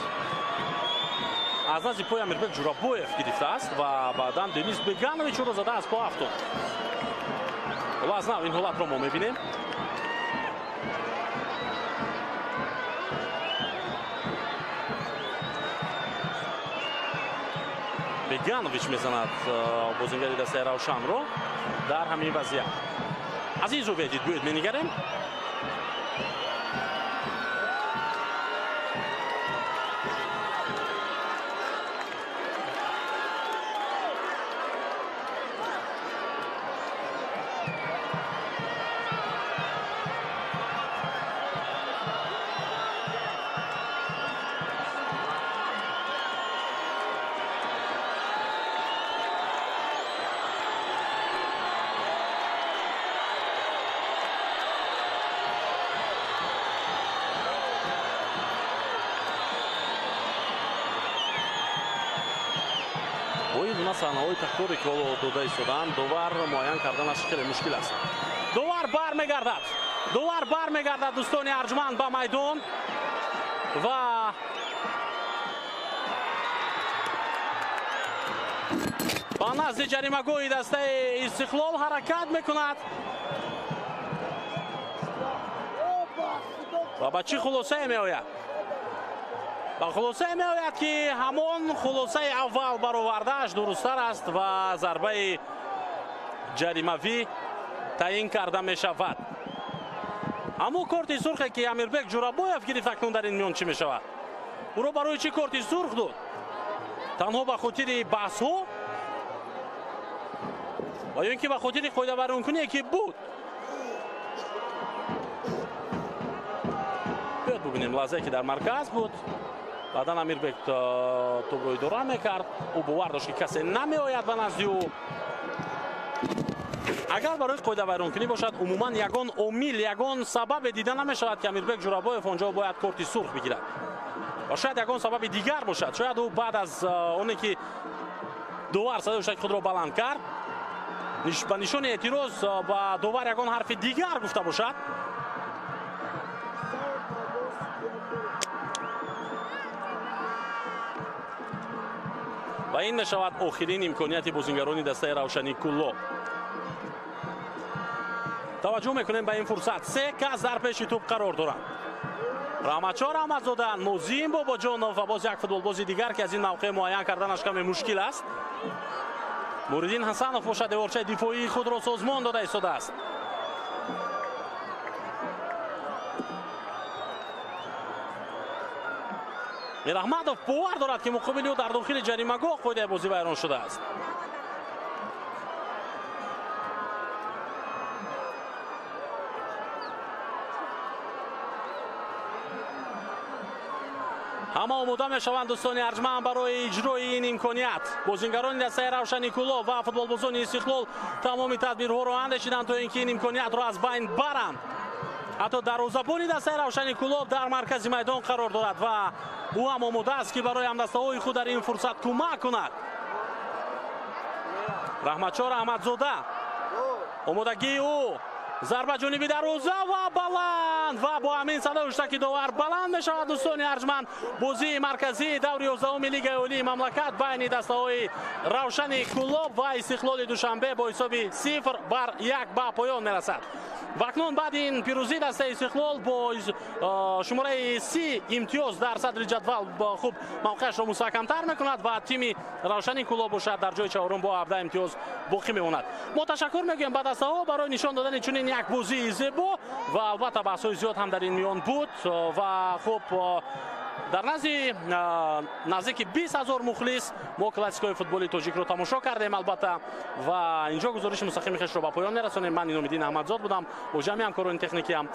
A: аз назди пои Амирбек Ҷурабоев гирифтааст ва баъдан Денис Беганович ӯро зада аз по афтод. ҳоло аз нав ин ҳолатро мо мебинем. Беганович мезанад бозингари дастаи Равшанро дар ҳамин вазъият. аз ин зувия дид биёед менигарем. саҳнаҳои такрори ки ҳоло дода истоданд довар муайян карданаш хеле мушкил аст. довар бармегардад. довар бармегардад дӯстони арҷманд ба майдон ва ба назди ҷаримагоҳи дастаи Истиқлол ҳаракат мекунад. ва ба чӣ хулосае меояд? ба хулосае меояд ки ҳамон хулосаи аввал баровардааш дурусттар аст ва зарбаи ҷаримавӣ таъин карда мешавад. аммо корти сурхе ки Амирбек Ҷурабоев гирифт акнун дар ин миён чӣ мешавад? ӯро барои чӣ корти сурх дод? танҳо ба хотири баҳсҳо ва ё ин ки ба хотири қоидавайронкуние ки буд? биёед бубинем лаҳзае ки дар марказ буд. баъдан Амирбек тӯбро идора мекард. ӯ бовар дошт ки касе намеояд ба назди ӯ. агар барои қоидавайронкунӣ бошад умуман ягон омил ягон сабабе дида намешавад ки Амирбек Ҷурабоев онҷо бояд корти сурх бигирад. ва шояд ягон сабаби дигар бошад. шояд ӯ баъд аз оне ки довар садои хуштаки худро баланд кард ба нишони эътироз ба довар ягон ҳарфи дигар гуфта бошад. ва ин мешавад охирин имконияти бозингарони дастаи Равшани Куллоб. таваҷҷӯҳ мекунем ба ин фурсат. се кас дар пеши тӯб қарор доранд. Раҳматчор Аҳмадзода, Нозим Бобоҷонов ва боз як футболбози дигар ки аз ин мавқеъ муайян карданаш каме мушкил аст. Нуриддин Ҳасанов бошад деворчаи дифоии худро созмон дода истодааст. Мираҳмадов бовар дорад ки муқобили ӯ дар дохили ҷаримагоҳ қоидаи бозӣ вайрон шудааст. ҳама омода мешаванд дӯстони арҷманд барои иҷрои ин имконият. бозингарони дастаи Равшани Куллоб ва футболбозони Истиқлол тамоми тадбирҳоро андешиданд то ин ки ин имкониятро аз байн баранд. ҳатто дарвозабони дастаи Равшани Куллоб дар маркази майдон қарор дорад ва ӯ ҳам омода аст ки барои ҳамдастаҳои худ дар ин фурсат кӯмак кунад. Раҳматчор Аҳмадзода, омодагии ӯ, зарба ҷониби дарвоза ва баланд ва бо ҳамин садои хуштаки довар баланд мешавад дӯстони арҷманд. бозии марказии даври 11-уми лигаи олии мамлакат байни дастаҳои Равшани Куллоб ва Истиқлоли Душанбе бо ҳисоби 0-1 ба поён мерасад. و اکنون بعد این پیروزی دسته استقلال با شماره 30 امتیاز در صدر جدول خوب موقعش را مستحکم‌تر میکند و تیم روشن کلوب باشد در جای چهارم با 17 امتیاز باقی میماند. ما تشکر میگویم به دسته ها برای نشان دادن چنین یک بازی زیبا و البته بحث‌های زیاد هم در این میان بود و خوب در نزدیک 20,000 مخلص ما کلاسیکای فوتبالی تاجیک رو تماشا کردیم البته و اینجا گزارش مستقیم خیش رو به پایان میرسونیم. من اینومدین احمدزاد بودم و جمعی همکاران تکنیکی هم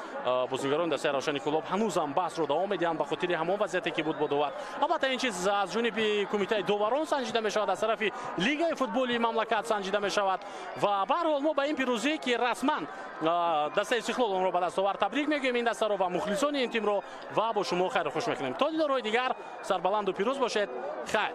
A: بازیگران دسته روشن کلوب هنوزم بحث رو دوام میدن به خاطر همون وضعیتی که بود با داور. البته این چیز از جانب کمیته داوران سنجیده می شود، از طرف لیگ فوتبالی مملکت سنجیده می شود و به هر حال ما به این پیروزی که رسما دسته استقلال اون رو به دست آورد تبریک میگیم این دسته رو و مخلصان این تیم رو و با شما خیر خوش میکنیم. تا دیدارهای دیگر سربلند و پیروز باشید. خیر.